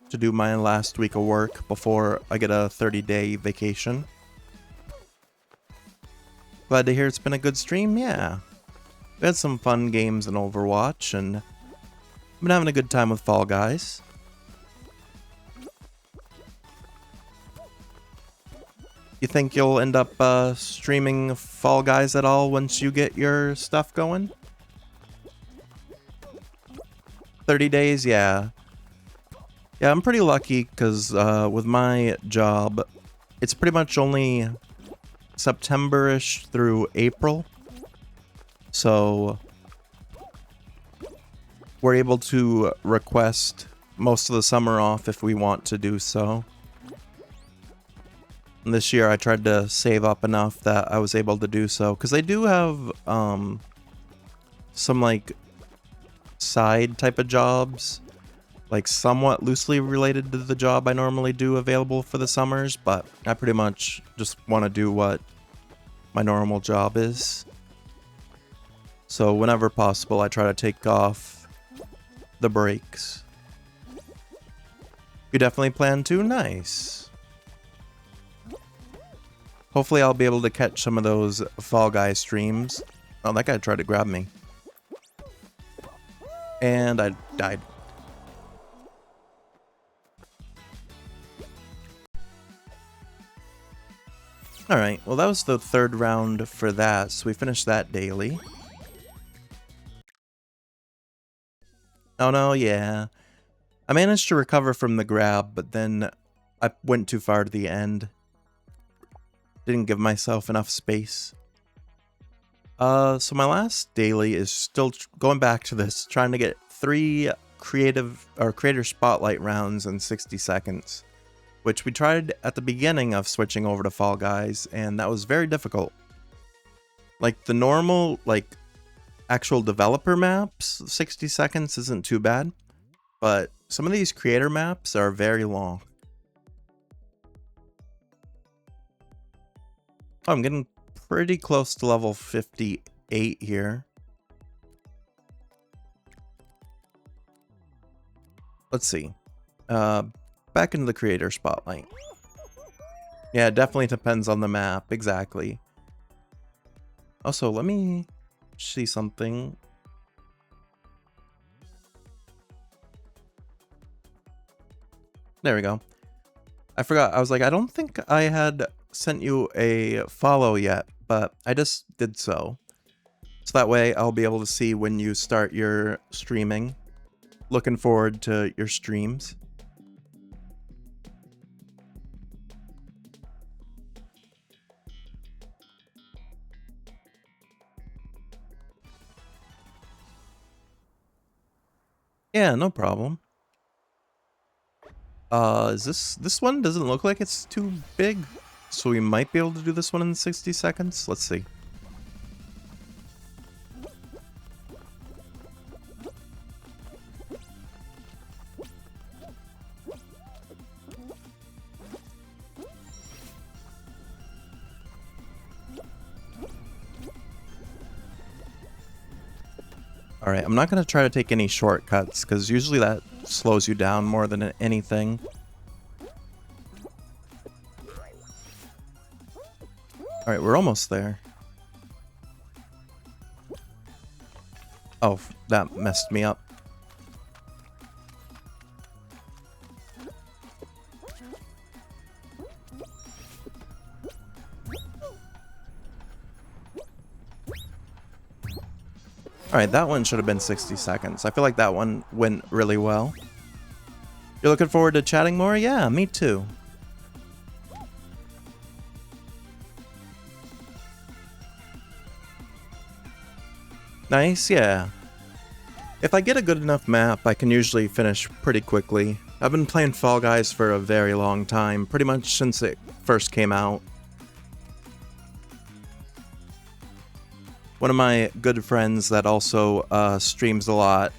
to do my last week of work before I get a 30-day vacation. Glad to hear it's been a good stream. Yeah. We had some fun games in Overwatch, and I've been having a good time with Fall Guys. You think you'll end up streaming Fall Guys at all once you get your stuff going? 30 days, yeah. Yeah, I'm pretty lucky because with my job, it's pretty much only September-ish through April. So we're able to request most of the summer off if we want to do so. And this year I tried to save up enough that I was able to do so. Because they do have some like side type of jobs, like somewhat loosely related to the job I normally do available for the summers, but I pretty much just want to do what my normal job is. So whenever possible, I try to take off the breaks. You definitely plan to? Nice. Hopefully I'll be able to catch some of those Fall Guy streams. Oh, that guy tried to grab me. And I died. Alright, well that was the third round for that, so we finished that daily. Oh no, yeah. I managed to recover from the grab, but then I went too far to the end. Didn't give myself enough space. So my last daily is still going back to this, trying to get 3 creator spotlight rounds in 60 seconds. Which we tried at the beginning of switching over to Fall Guys, and that was very difficult. Like, the normal, like, actual developer maps, 60 seconds isn't too bad. But some of these creator maps are very long. Oh, I'm getting pretty close to level 58 here. Let's see. Back into the creator spotlight. Yeah, it definitely depends on the map, exactly. Also, let me see something. There we go. I forgot, I was like, I don't think I had sent you a follow yet, but I just did so. So that way I'll be able to see when you start your streaming. Looking forward to your streams. Yeah, no problem. Is this one doesn't look like it's too big, so we might be able to do this one in 60 seconds. Let's see. Alright, I'm not going to try to take any shortcuts, because usually that slows you down more than anything. Alright, we're almost there. Oh, that messed me up. Alright, that one should have been 60 seconds. I feel like that one went really well. You're looking forward to chatting more? Yeah, me too. Nice, yeah. If I get a good enough map, I can usually finish pretty quickly. I've been playing Fall Guys for a very long time, pretty much since it first came out. One of my good friends that also streams a lot,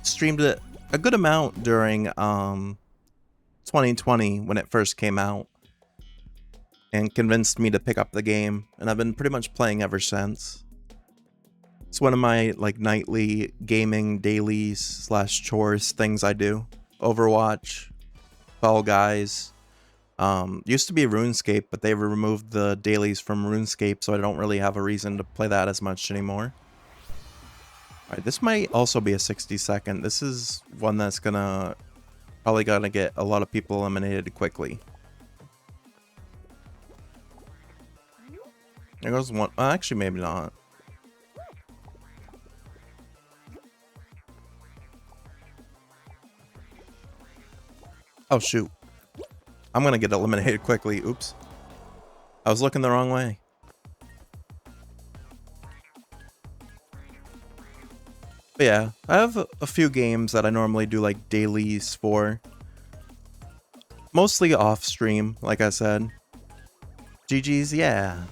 streamed it a good amount during 2020 when it first came out, and convinced me to pick up the game, and I've been pretty much playing ever since. It's one of my like nightly gaming dailies / chores things I do. Overwatch, Fall Guys. Used to be RuneScape, but they removed the dailies from RuneScape, so I don't really have a reason to play that as much anymore. Alright, this might also be a 60 second. This is one that's probably gonna get a lot of people eliminated quickly. There goes one. Actually, maybe not. Oh, shoot. I'm gonna get eliminated quickly. Oops. I was looking the wrong way. But yeah, I have a few games that I normally do like dailies for. Mostly off stream, like I said. GG's, yeah.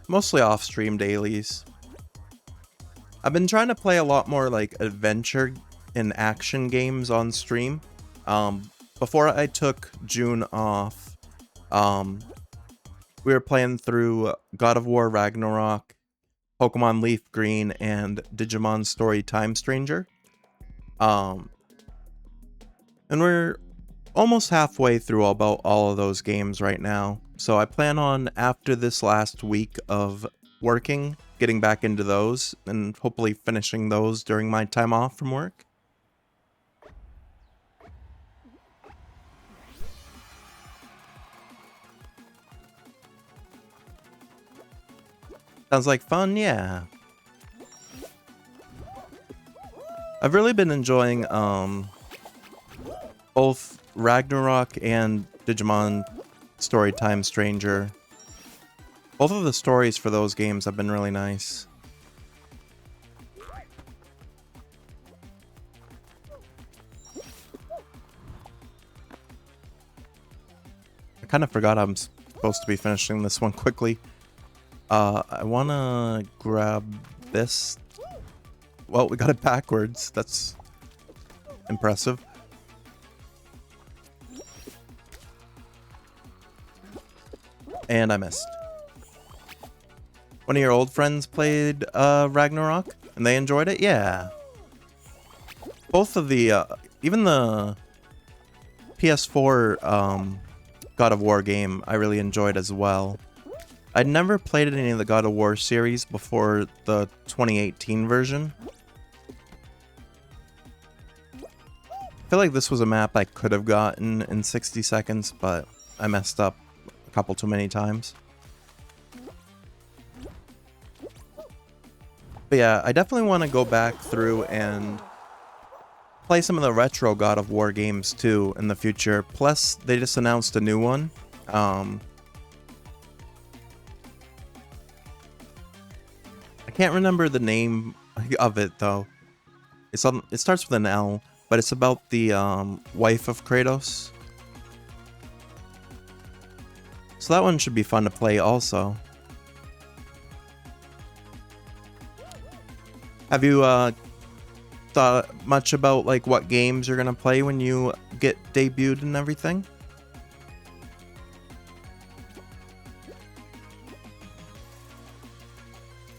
Mostly off stream dailies. I've been trying to play a lot more like adventure and action games on stream. Before I took June off, we were playing through God of War Ragnarok, Pokemon Leaf Green, and Digimon Story Time Stranger. And we're almost halfway through about all of those games right now. So I plan on, after this last week of working, getting back into those and hopefully finishing those during my time off from work. Sounds like fun, yeah. I've really been enjoying both Ragnarok and Digimon Story Time Stranger. Both of the stories for those games have been really nice. I kind of forgot I'm supposed to be finishing this one quickly. I want to grab this. Well, we got it backwards. That's impressive. And I missed. One of your old friends played Ragnarok, and they enjoyed it? Yeah. Both of the, even the PS4 God of War game, I really enjoyed as well. I'd never played any of the God of War series before the 2018 version. I feel like this was a map I could have gotten in 60 seconds, but I messed up a couple too many times. But yeah, I definitely want to go back through and play some of the retro God of War games too in the future. Plus, they just announced a new one. I can't remember the name of it though. It starts with an L, but it's about the wife of Kratos. So that one should be fun to play also. Have you thought much about like what games you're gonna play when you get debuted and everything?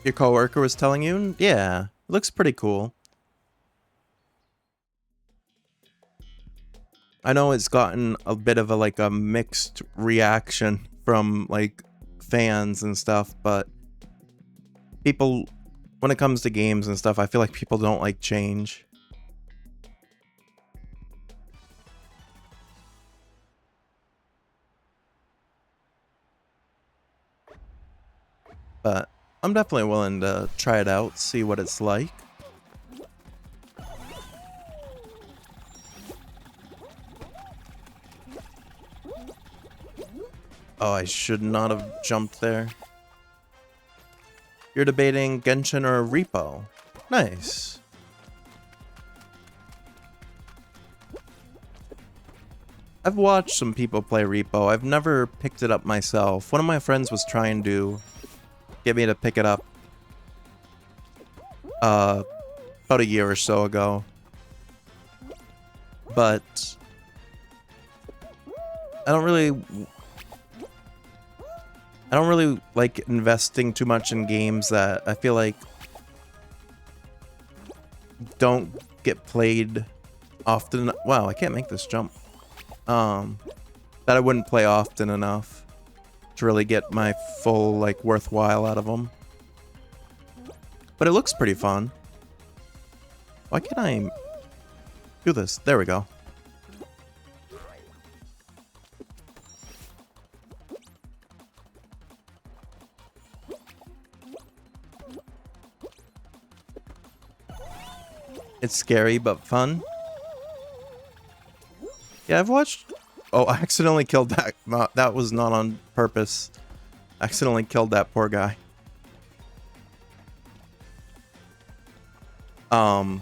Your coworker was telling you? Yeah, looks pretty cool. I know it's gotten a bit of a mixed reaction from like fans and stuff, but people, when it comes to games and stuff, I feel like people don't like change. But I'm definitely willing to try it out, see what it's like. Oh, I should not have jumped there. You're debating Genshin or Repo. Nice. I've watched some people play Repo. I've never picked it up myself. One of my friends was trying to get me to pick it up about a year or so ago. But I don't really like investing too much in games that I feel like don't get played often. Wow, I can't make this jump. That I wouldn't play often enough to really get my full, like, worthwhile out of them. But it looks pretty fun. Why can't I do this? There we go. It's scary but fun. Yeah, I've watched... Oh, I accidentally killed that. That was not on purpose. I accidentally killed that poor guy. Yeah,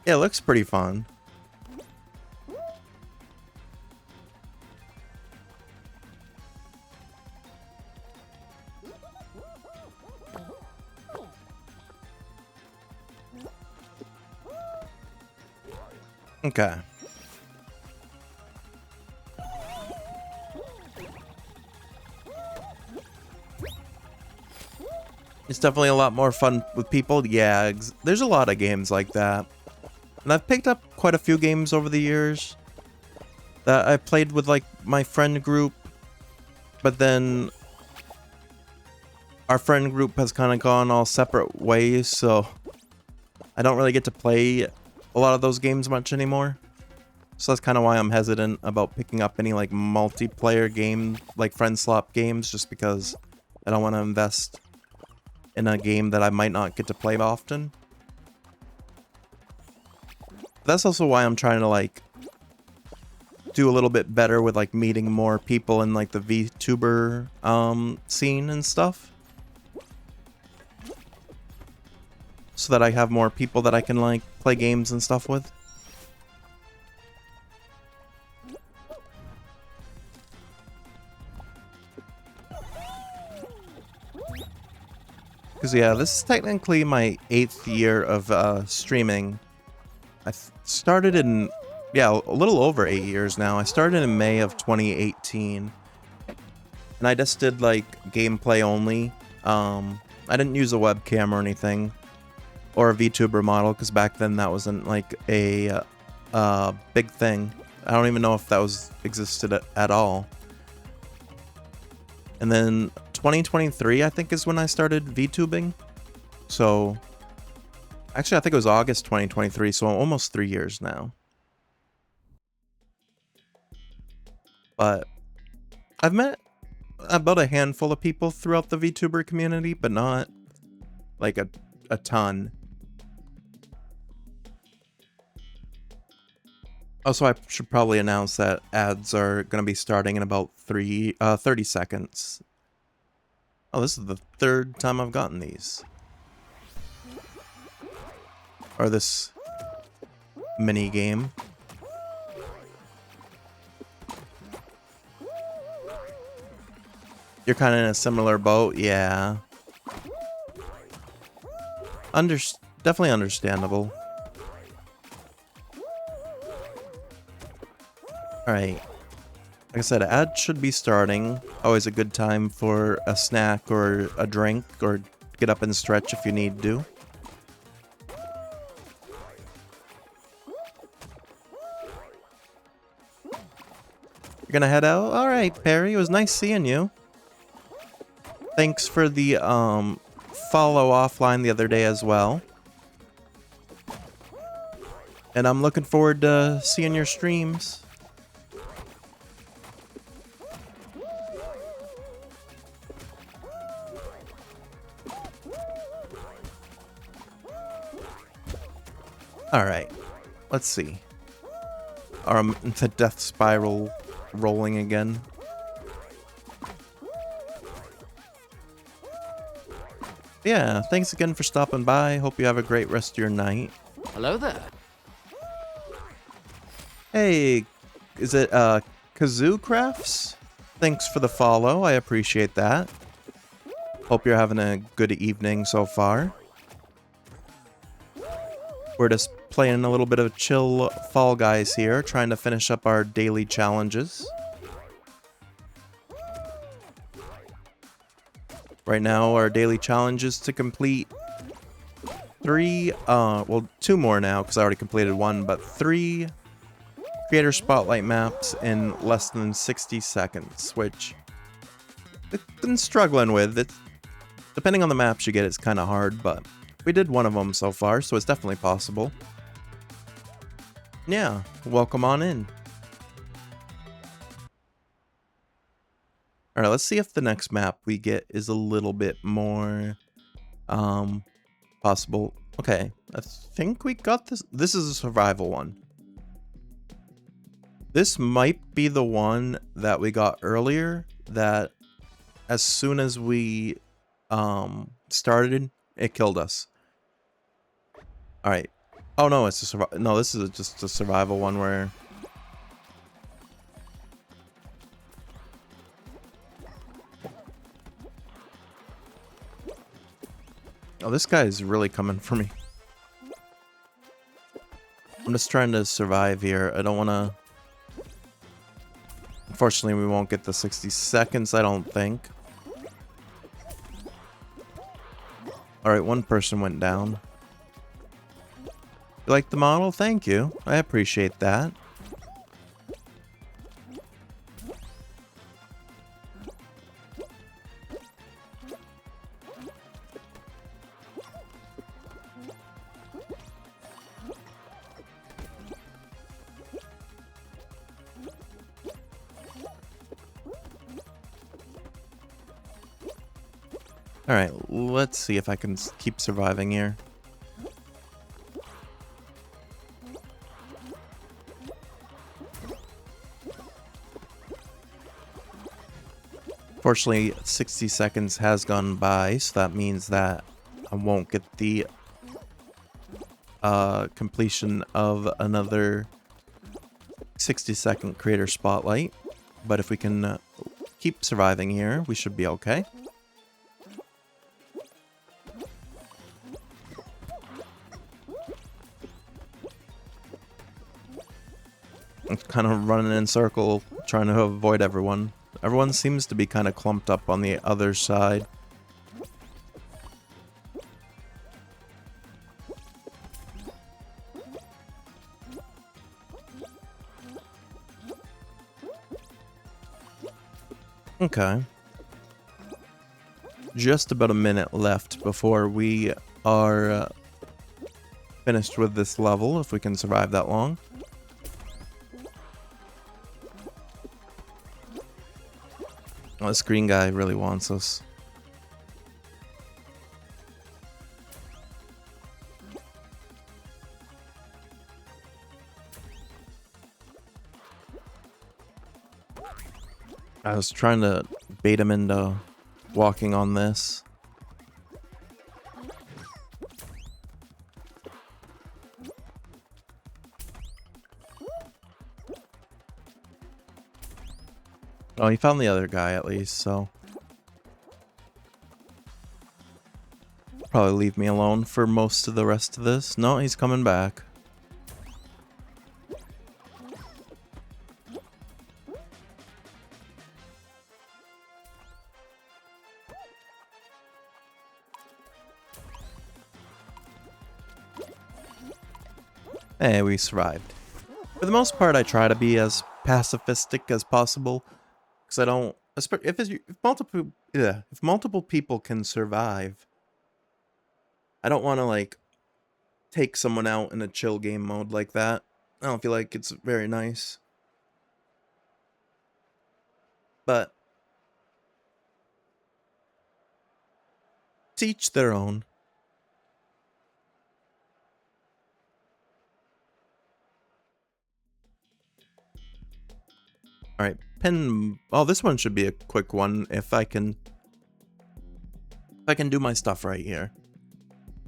it looks pretty fun. Okay. It's definitely a lot more fun with people. Yeah, there's a lot of games like that. And I've picked up quite a few games over the years that I played with, like, my friend group. But then our friend group has kind of gone all separate ways, so I don't really get to play a lot of those games much anymore. So that's kind of why I'm hesitant about picking up any, like, multiplayer game, like friend swap games, just because I don't want to invest in a game that I might not get to play often. That's also why I'm trying to, like, do a little bit better with, like, meeting more people in, like, the VTuber scene and stuff. So that I have more people that I can, like, play games and stuff with. Because, yeah, this is technically my 8th year of streaming. I started in, yeah, a little over 8 years now. I started in May of 2018. And I just did, like, gameplay only. I didn't use a webcam or anything. Or a VTuber model, because back then that wasn't, like, a big thing. I don't even know if that existed at all. And then 2023, I think, is when I started VTubing. So, actually, I think it was August 2023, so almost 3 years now. But I've met about a handful of people throughout the VTuber community, but not, like, a ton. Also, I should probably announce that ads are going to be starting in about 30 seconds. Oh, this is the 3rd time I've gotten these. Or this mini game. You're kind of in a similar boat, yeah. Definitely understandable. Alright. Like I said, ad should be starting. Always a good time for a snack or a drink, or get up and stretch if you need to. You're gonna head out? Alright, Perry. It was nice seeing you. Thanks for the follow offline the other day as well. And I'm looking forward to seeing your streams. Alright, let's see. The death spiral rolling again. Yeah, thanks again for stopping by. Hope you have a great rest of your night. Hello there. Hey, is it Kazoo Crafts? Thanks for the follow, I appreciate that. Hope you're having a good evening so far. We're just playing a little bit of chill Fall Guys here, trying to finish up our daily challenges. Right now, our daily challenge is to complete 2 more now, because I already completed 1, but 3 Creator Spotlight maps in less than 60 seconds, which I've been struggling with. Depending on the maps you get, it's kind of hard, but we did one of them so far, so it's definitely possible. Yeah, welcome on in. Alright, let's see if the next map we get is a little bit more possible. Okay, I think we got this. This is a survival one. This might be the one that we got earlier that as soon as we started, it killed us. All right. Oh no, it's a survival. No, this is just a survival one where. Oh, this guy is really coming for me. I'm just trying to survive here. I don't want to. Unfortunately, we won't get the 60 seconds, I don't think. Alright, one person went down. You like the model? Thank you. I appreciate that. Alright, let's see if I can keep surviving here. Fortunately, 60 seconds has gone by, so that means that I won't get the completion of another 60-second creator spotlight. But if we can keep surviving here, we should be okay. I'm kind of running in a circle, trying to avoid everyone. Everyone seems to be kind of clumped up on the other side. Okay. Just about a minute left before we are finished with this level, if we can survive that long. Oh, this green guy really wants us. I was trying to bait him into walking on this. Oh, he found the other guy at least, so. Probably leave me alone for most of the rest of this. No, he's coming back. Hey, we survived. For the most part, I try to be as pacifistic as possible, because I don't. If multiple people can survive, I don't want to like take someone out in a chill game mode like that. I don't feel like it's very nice. But to each their own. Alright, pin. Oh, this one should be a quick one if I can do my stuff right here.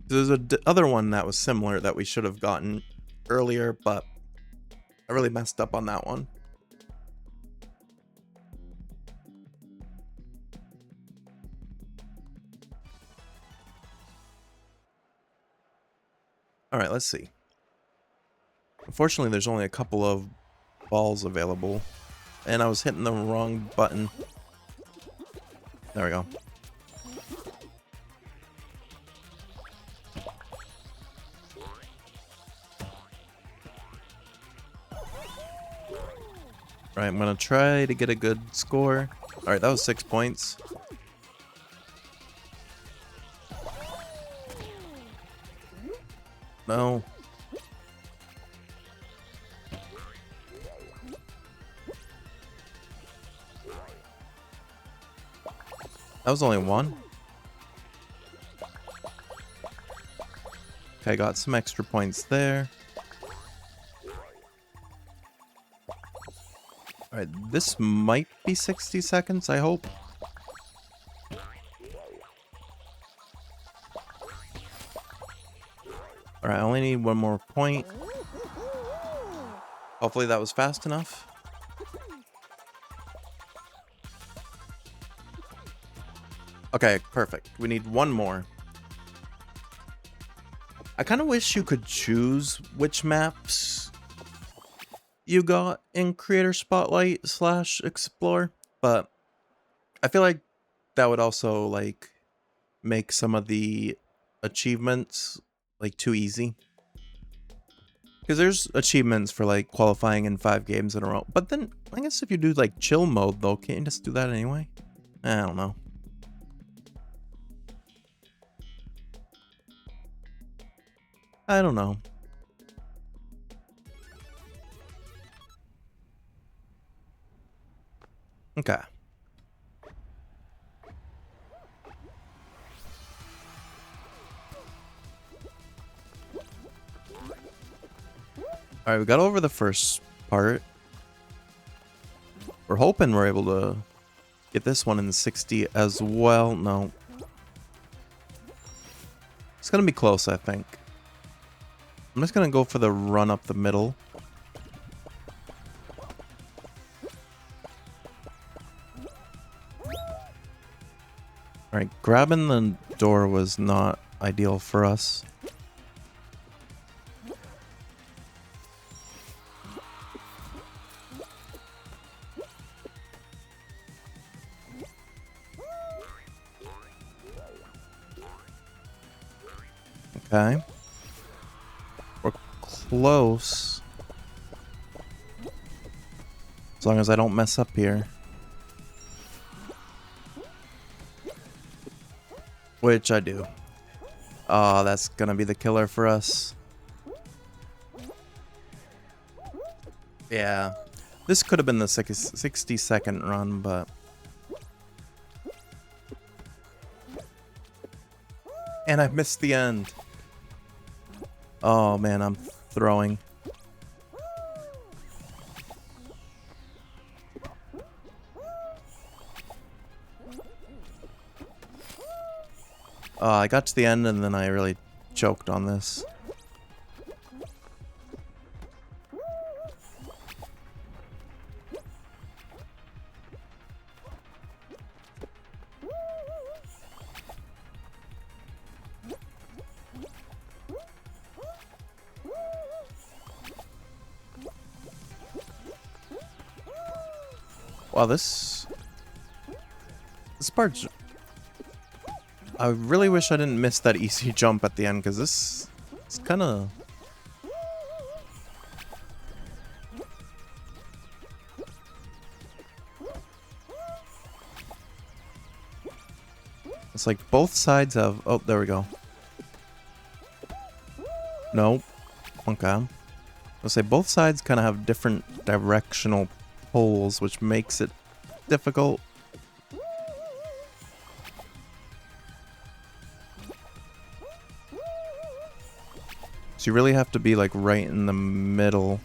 There's a other one that was similar that we should have gotten earlier, but I really messed up on that one. Alright, let's see. Unfortunately, there's only a couple of balls available, and I was hitting the wrong button. There we go. Alright, I'm gonna try to get a good score. Alright, that was 6 points. No. That was only one. Okay, got some extra points there. Alright, this might be 60 seconds, I hope. Alright, I only need one more point. Hopefully that was fast enough. Okay, perfect. We need one more. I kind of wish you could choose which maps you got in Creator Spotlight / Explore, but I feel like that would also like make some of the achievements like too easy. Because there's achievements for like qualifying in 5 games in a row. But then I guess if you do like chill mode though, can't you just do that anyway? I don't know. I don't know. Okay. Alright, we got over the first part. We're hoping we're able to get this one in 60 as well. No. It's gonna be close, I think. I'm just gonna go for the run up the middle. Alright, grabbing the door was not ideal for us. Okay. We're close. As long as I don't mess up here. Which I do. Oh, that's gonna be the killer for us. Yeah. This could have been the 60-second run, but... And I missed the end. Oh man, I'm throwing. I got to the end and then I really choked on this. Wow, this part's... I really wish I didn't miss that easy jump at the end, because this is kind of... It's like both sides have... Oh, there we go. Nope. Okay. I'll say both sides kind of have different directional pulls, which makes it difficult. So you really have to be like right in the middle.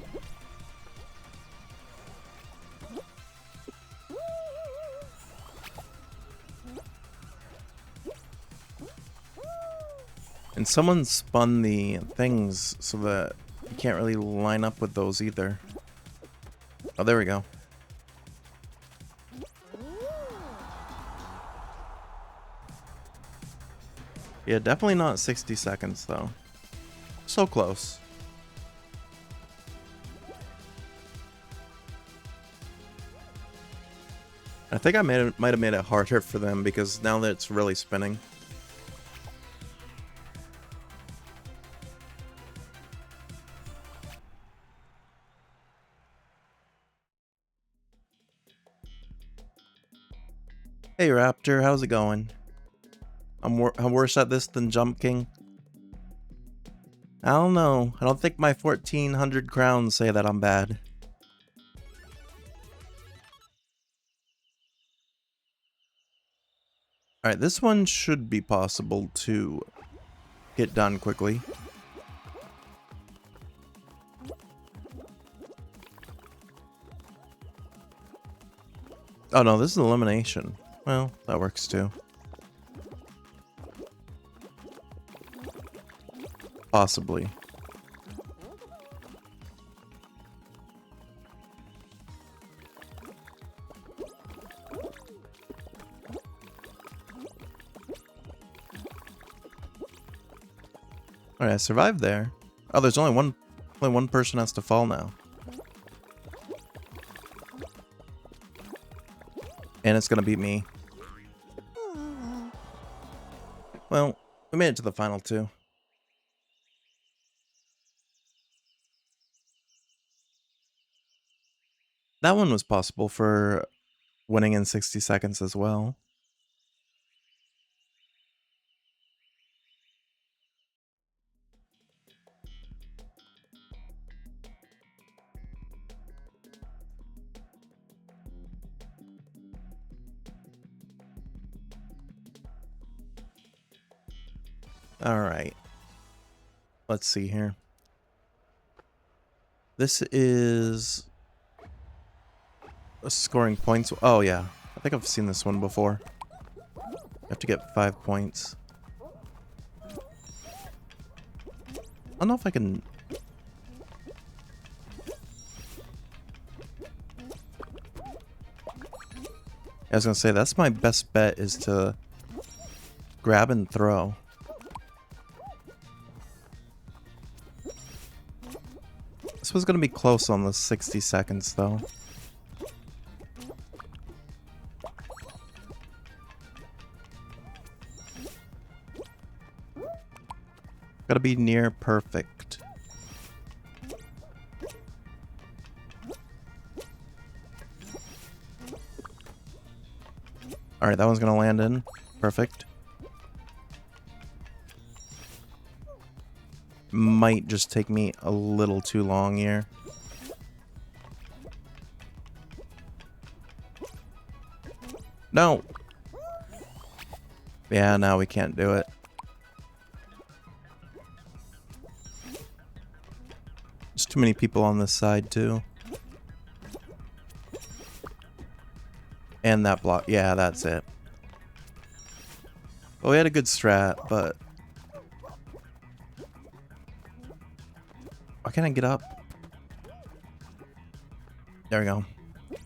And someone spun the things so that you can't really line up with those either. Oh, there we go. Yeah, definitely not 60 seconds though. So close. I think I might have made it harder for them because now that it's really spinning. Hey Raptor, how's it going? I'm worse at this than Jump King. I don't know. I don't think my 1400 crowns say that I'm bad. Alright, this one should be possible to get done quickly. Oh no, this is elimination. Well, that works too. Possibly. Alright, I survived there. Oh, there's only one person has to fall now. And it's gonna beat me. Well, we made it to the final two. That one was possible for winning in 60 seconds as well. Alright. Let's see here. This is scoring points. Oh, yeah. I think I've seen this one before. You have to get 5 points. I don't know if I can... I was gonna say, that's my best bet, is to grab and throw. This was gonna be close on the 60 seconds, though. Gotta be near perfect. Alright, that one's gonna land in. Perfect. Might just take me a little too long here. No! Yeah, now we can't do it. There's too many people on this side, too. And that block. Yeah, that's it. Well, we had a good strat, but... Why can't I get up? There we go. We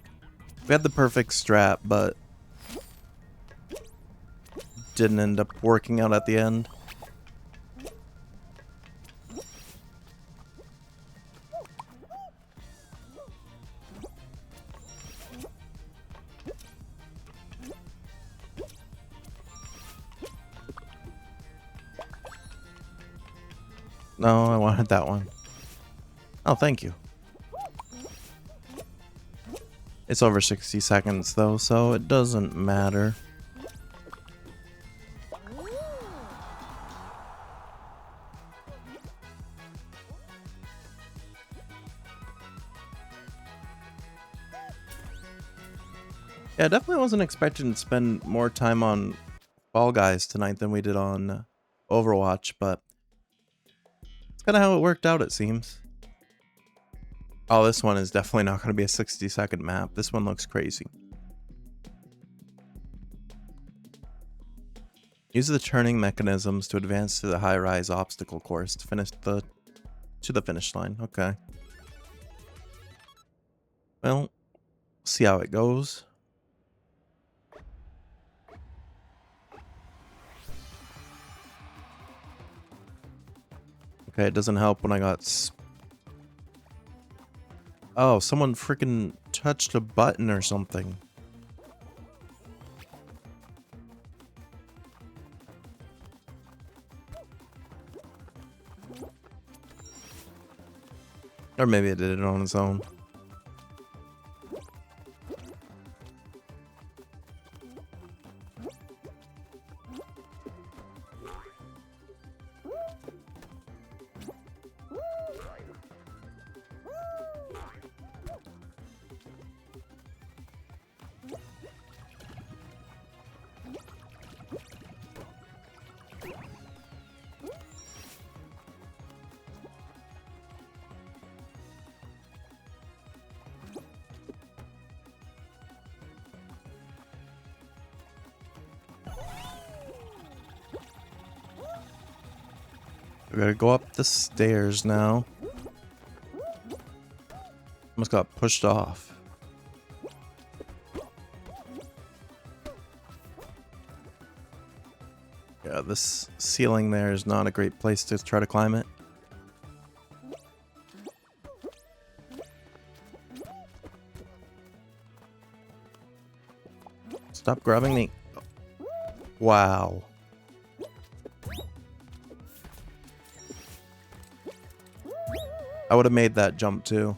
had the perfect strat, but... didn't end up working out at the end. No, I wanted that one. Oh, thank you. It's over 60 seconds, though, so it doesn't matter. Yeah, I definitely wasn't expecting to spend more time on Fall Guys tonight than we did on Overwatch, but it's kind of how it worked out, it seems. Oh, this one is definitely not going to be a 60-second map. This one looks crazy. Use the turning mechanisms to advance to the high-rise obstacle course to finish the finish line. Okay. Well, see how it goes. Okay, it doesn't help when I got... Oh, someone freaking touched a button or something. Or maybe it did it on its own. We gotta go up the stairs now. Almost got pushed off. Yeah, this ceiling there is not a great place to try to climb it. Stop grabbing me. Wow. I would have made that jump too.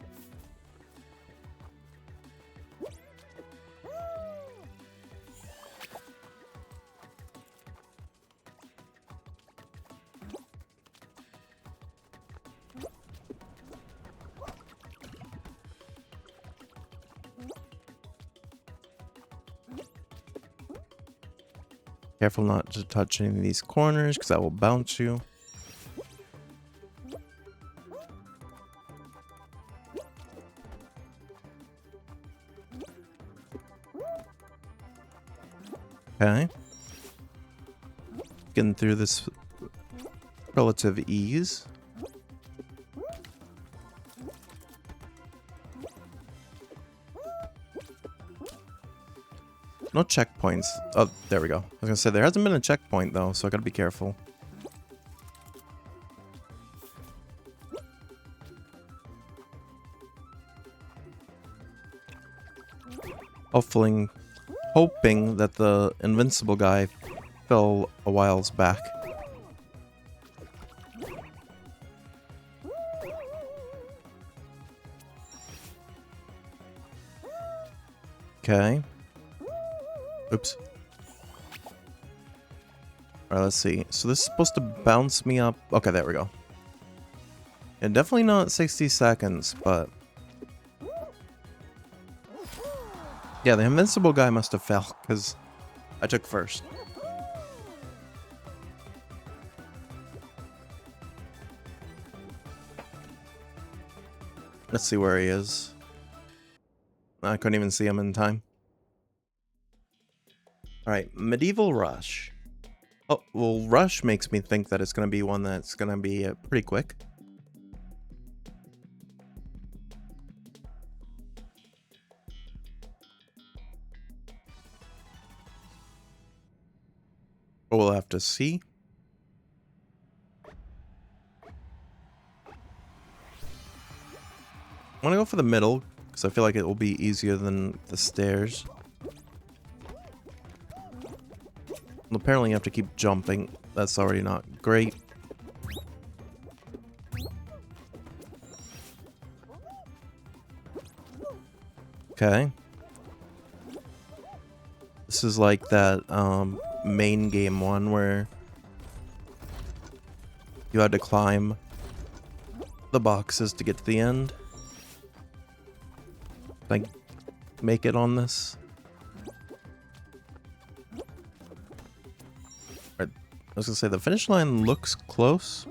Careful not to touch any of these corners because that will bounce you. Okay. Getting through this relative ease. No checkpoints. Oh, there we go. I was gonna say there hasn't been a checkpoint though, so I gotta be careful. Hoping that the invincible guy fell a whiles back. Okay. Oops. Alright, let's see. So this is supposed to bounce me up. Okay, there we go. And definitely not 60 seconds, but... yeah, the invincible guy must have fell, because I took first. Let's see where he is. I couldn't even see him in time. Alright, Medieval Rush. Oh, well, Rush makes me think that it's going to be one that's going to be pretty quick. But we'll have to see. I want to go for the middle, because I feel like it will be easier than the stairs. Well, apparently you have to keep jumping. That's already not great. Okay. This is like that main game one where you had to climb the boxes to get to the end. Like, make it on this. I was gonna say the finish line looks close.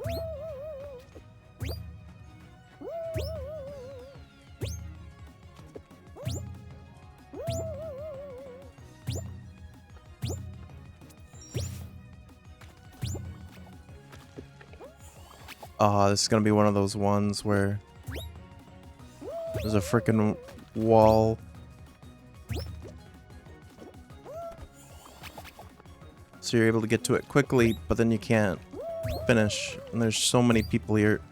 This is gonna be one of those ones where there's a freaking wall. So you're able to get to it quickly, but then you can't finish. And there's so many people here.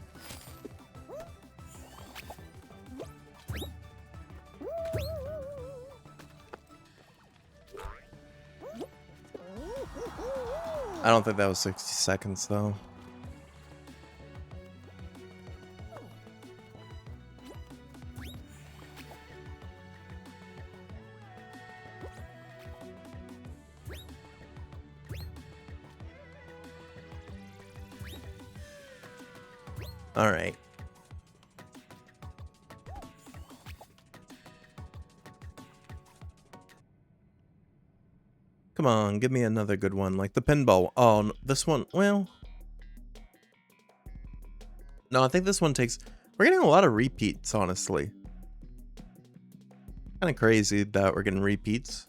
I don't think that was 60 seconds though. All right. Come on, give me another good one, like the pinball. Oh, this one, well... no, I think this one takes... we're getting a lot of repeats, honestly. Kind of crazy that we're getting repeats.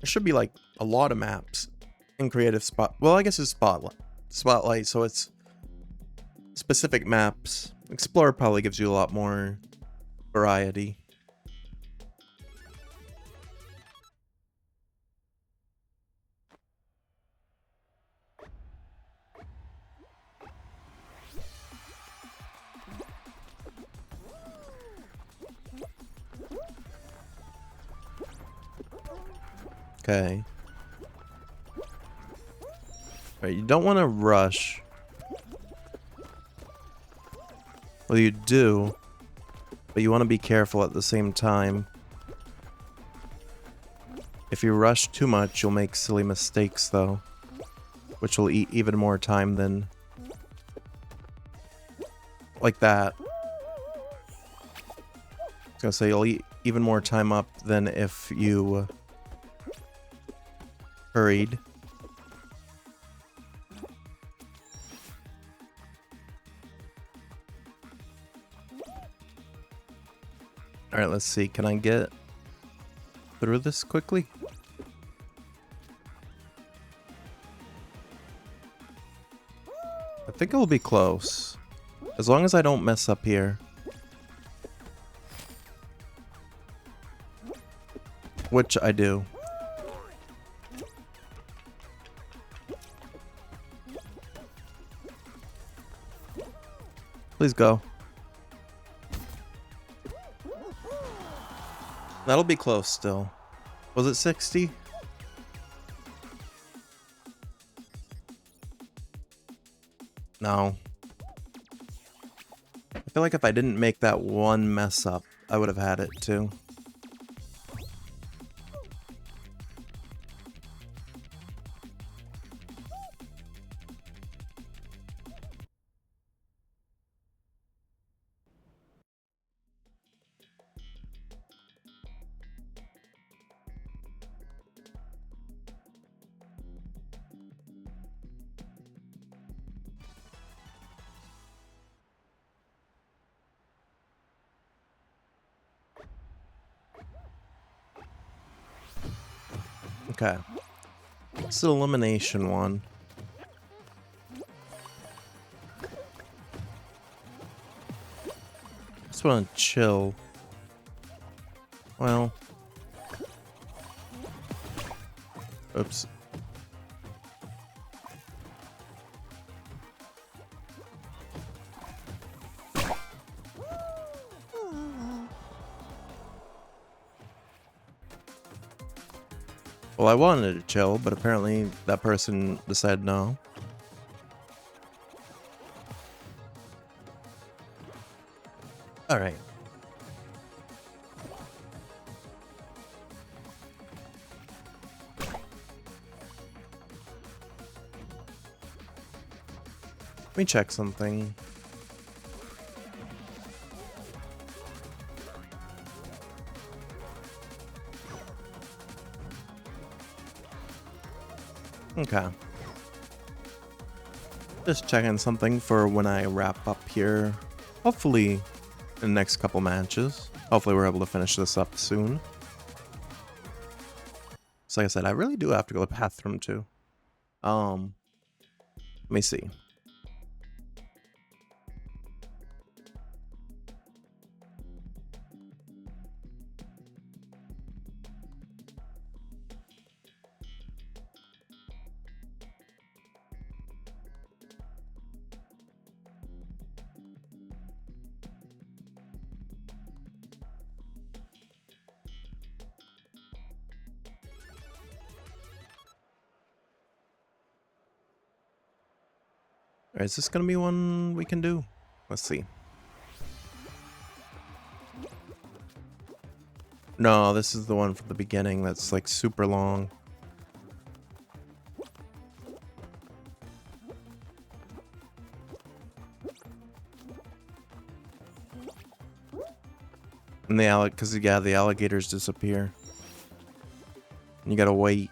There should be, like, a lot of maps in Creative Spot... well, I guess it's Spotlight, so it's specific maps. Explorer probably gives you a lot more variety. Okay. Alright, you don't want to rush. Well, you do, but you want to be careful at the same time. If you rush too much, you'll make silly mistakes, though, which will eat even more time than... like that. I was gonna say, you'll eat even more time up than if you hurried. Alright, let's see. Can I get through this quickly? I think it'll be close. As long as I don't mess up here. Which I do. Please go. That'll be close still. Was it 60? No. I feel like if I didn't make that one mess up, I would have had it too. Okay. It's the elimination one. Just want to chill. Well. Oops. Well, I wanted to chill, but apparently that person decided no. Alright. Let me check something. Okay. Just checking something for when I wrap up here. Hopefully in the next couple matches. Hopefully we're able to finish this up soon. So like I said, I really do have to go to the bathroom too. Let me see. Alright, is this gonna be one we can do? Let's see. No, this is the one from the beginning that's like super long. And because yeah, the alligators disappear. And you gotta wait.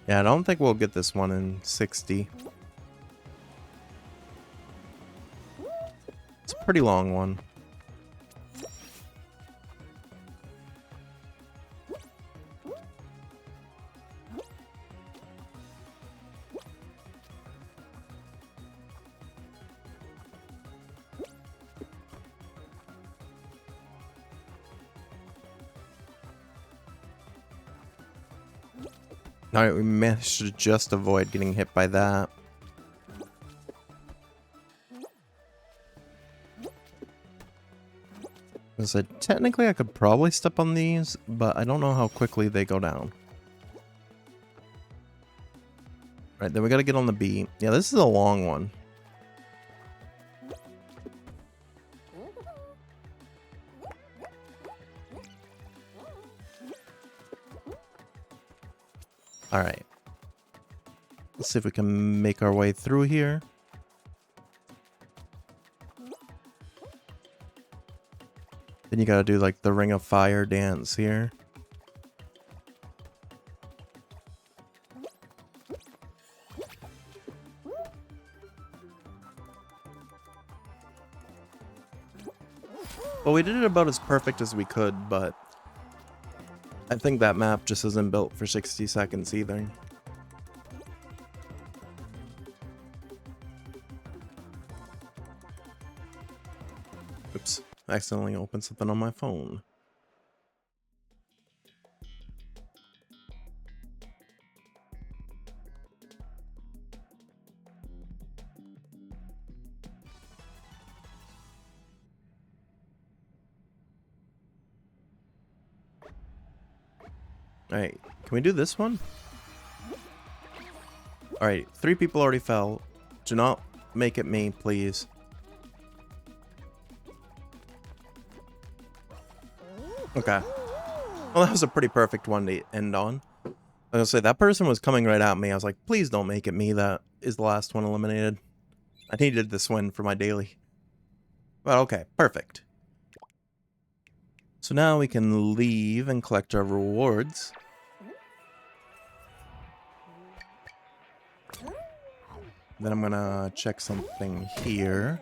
Yeah, I don't think we'll get this one in 60. It's a pretty long one. Alright, we managed to just avoid getting hit by that. I said, technically I could probably step on these, but I don't know how quickly they go down. Right, then we gotta get on the B. Yeah, this is a long one. Alright. Let's see if we can make our way through here. Then you gotta do like the Ring of Fire dance here. Well, we did it about as perfect as we could, but I think that map just isn't built for 60 seconds either. Oops, I accidentally opened something on my phone. Alright, can we do this one? Alright, 3 people already fell. Do not make it me, please. Okay. Well, that was a pretty perfect one to end on. I was gonna say, that person was coming right at me. I was like, please don't make it me. That is the last one eliminated. I needed this win for my daily. But okay, perfect. So now we can leave and collect our rewards. Then I'm gonna check something here.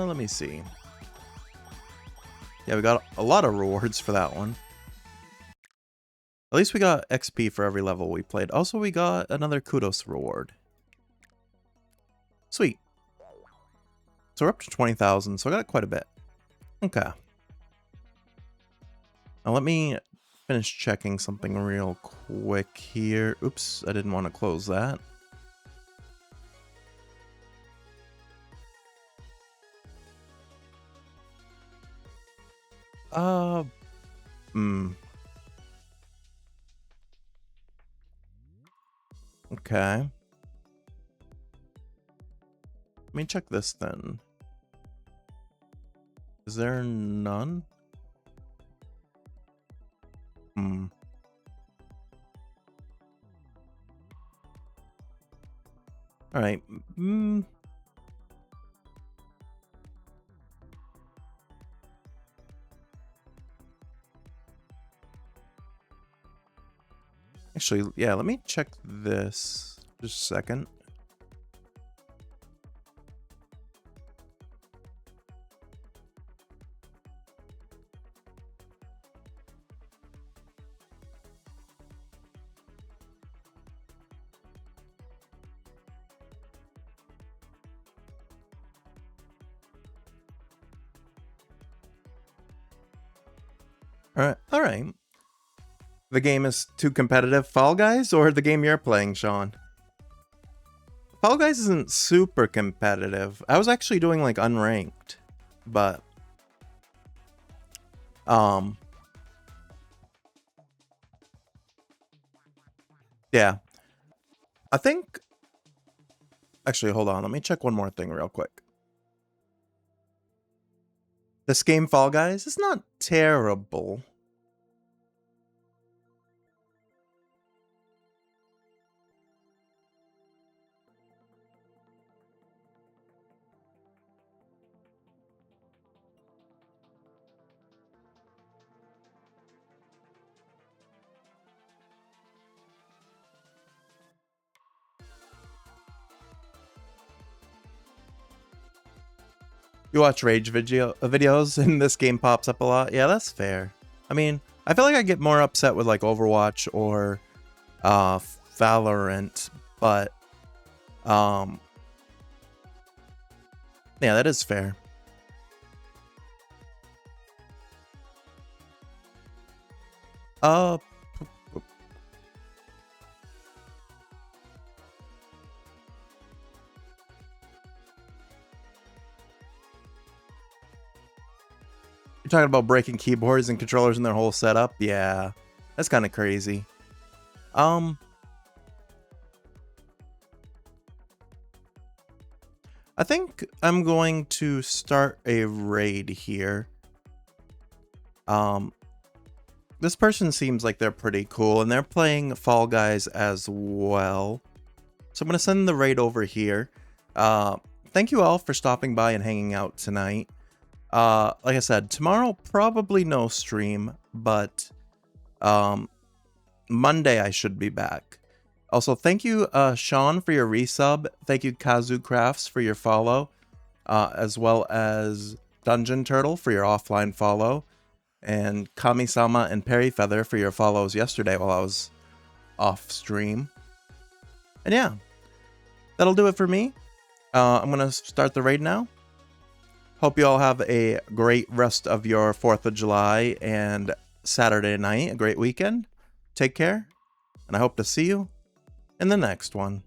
Let me see. Yeah, we got a lot of rewards for that one. At least we got XP for every level we played. Also, we got another kudos reward. Sweet. So we're up to 20,000, so I got quite a bit. Okay. Now let me finish checking something real quick here. Oops, I didn't want to close that. Okay. Let me check this then. Is there none? Alright. Actually, yeah, let me check this. Just a second. Alright. The game is too competitive, Fall Guys, or the game you're playing, Sean? Fall Guys isn't super competitive. I was actually doing like unranked, but yeah. I think actually, hold on, let me check one more thing real quick. This game, Fall Guys, is not terrible. You watch rage videos and this game pops up a lot. Yeah, that's fair. I mean, I feel like I get more upset with like Overwatch or Valorant, but yeah, that is fair. Uh You're talking about breaking keyboards and controllers in their whole setup? Yeah. That's kind of crazy. I think I'm going to start a raid here. This person seems like they're pretty cool, and they're playing Fall Guys as well. So I'm going to send the raid over here. Thank you all for stopping by and hanging out tonight. Like I said, tomorrow probably no stream, but Monday I should be back. Also, thank you, Sean, for your resub. Thank you, Kazu Crafts, for your follow, as well as Dungeon Turtle for your offline follow, and Kami-sama and Perry Feather for your follows yesterday while I was off stream. And yeah, that'll do it for me. I'm gonna start the raid now. Hope you all have a great rest of your 4th of July and Saturday night, a great weekend. Take care, and I hope to see you in the next one.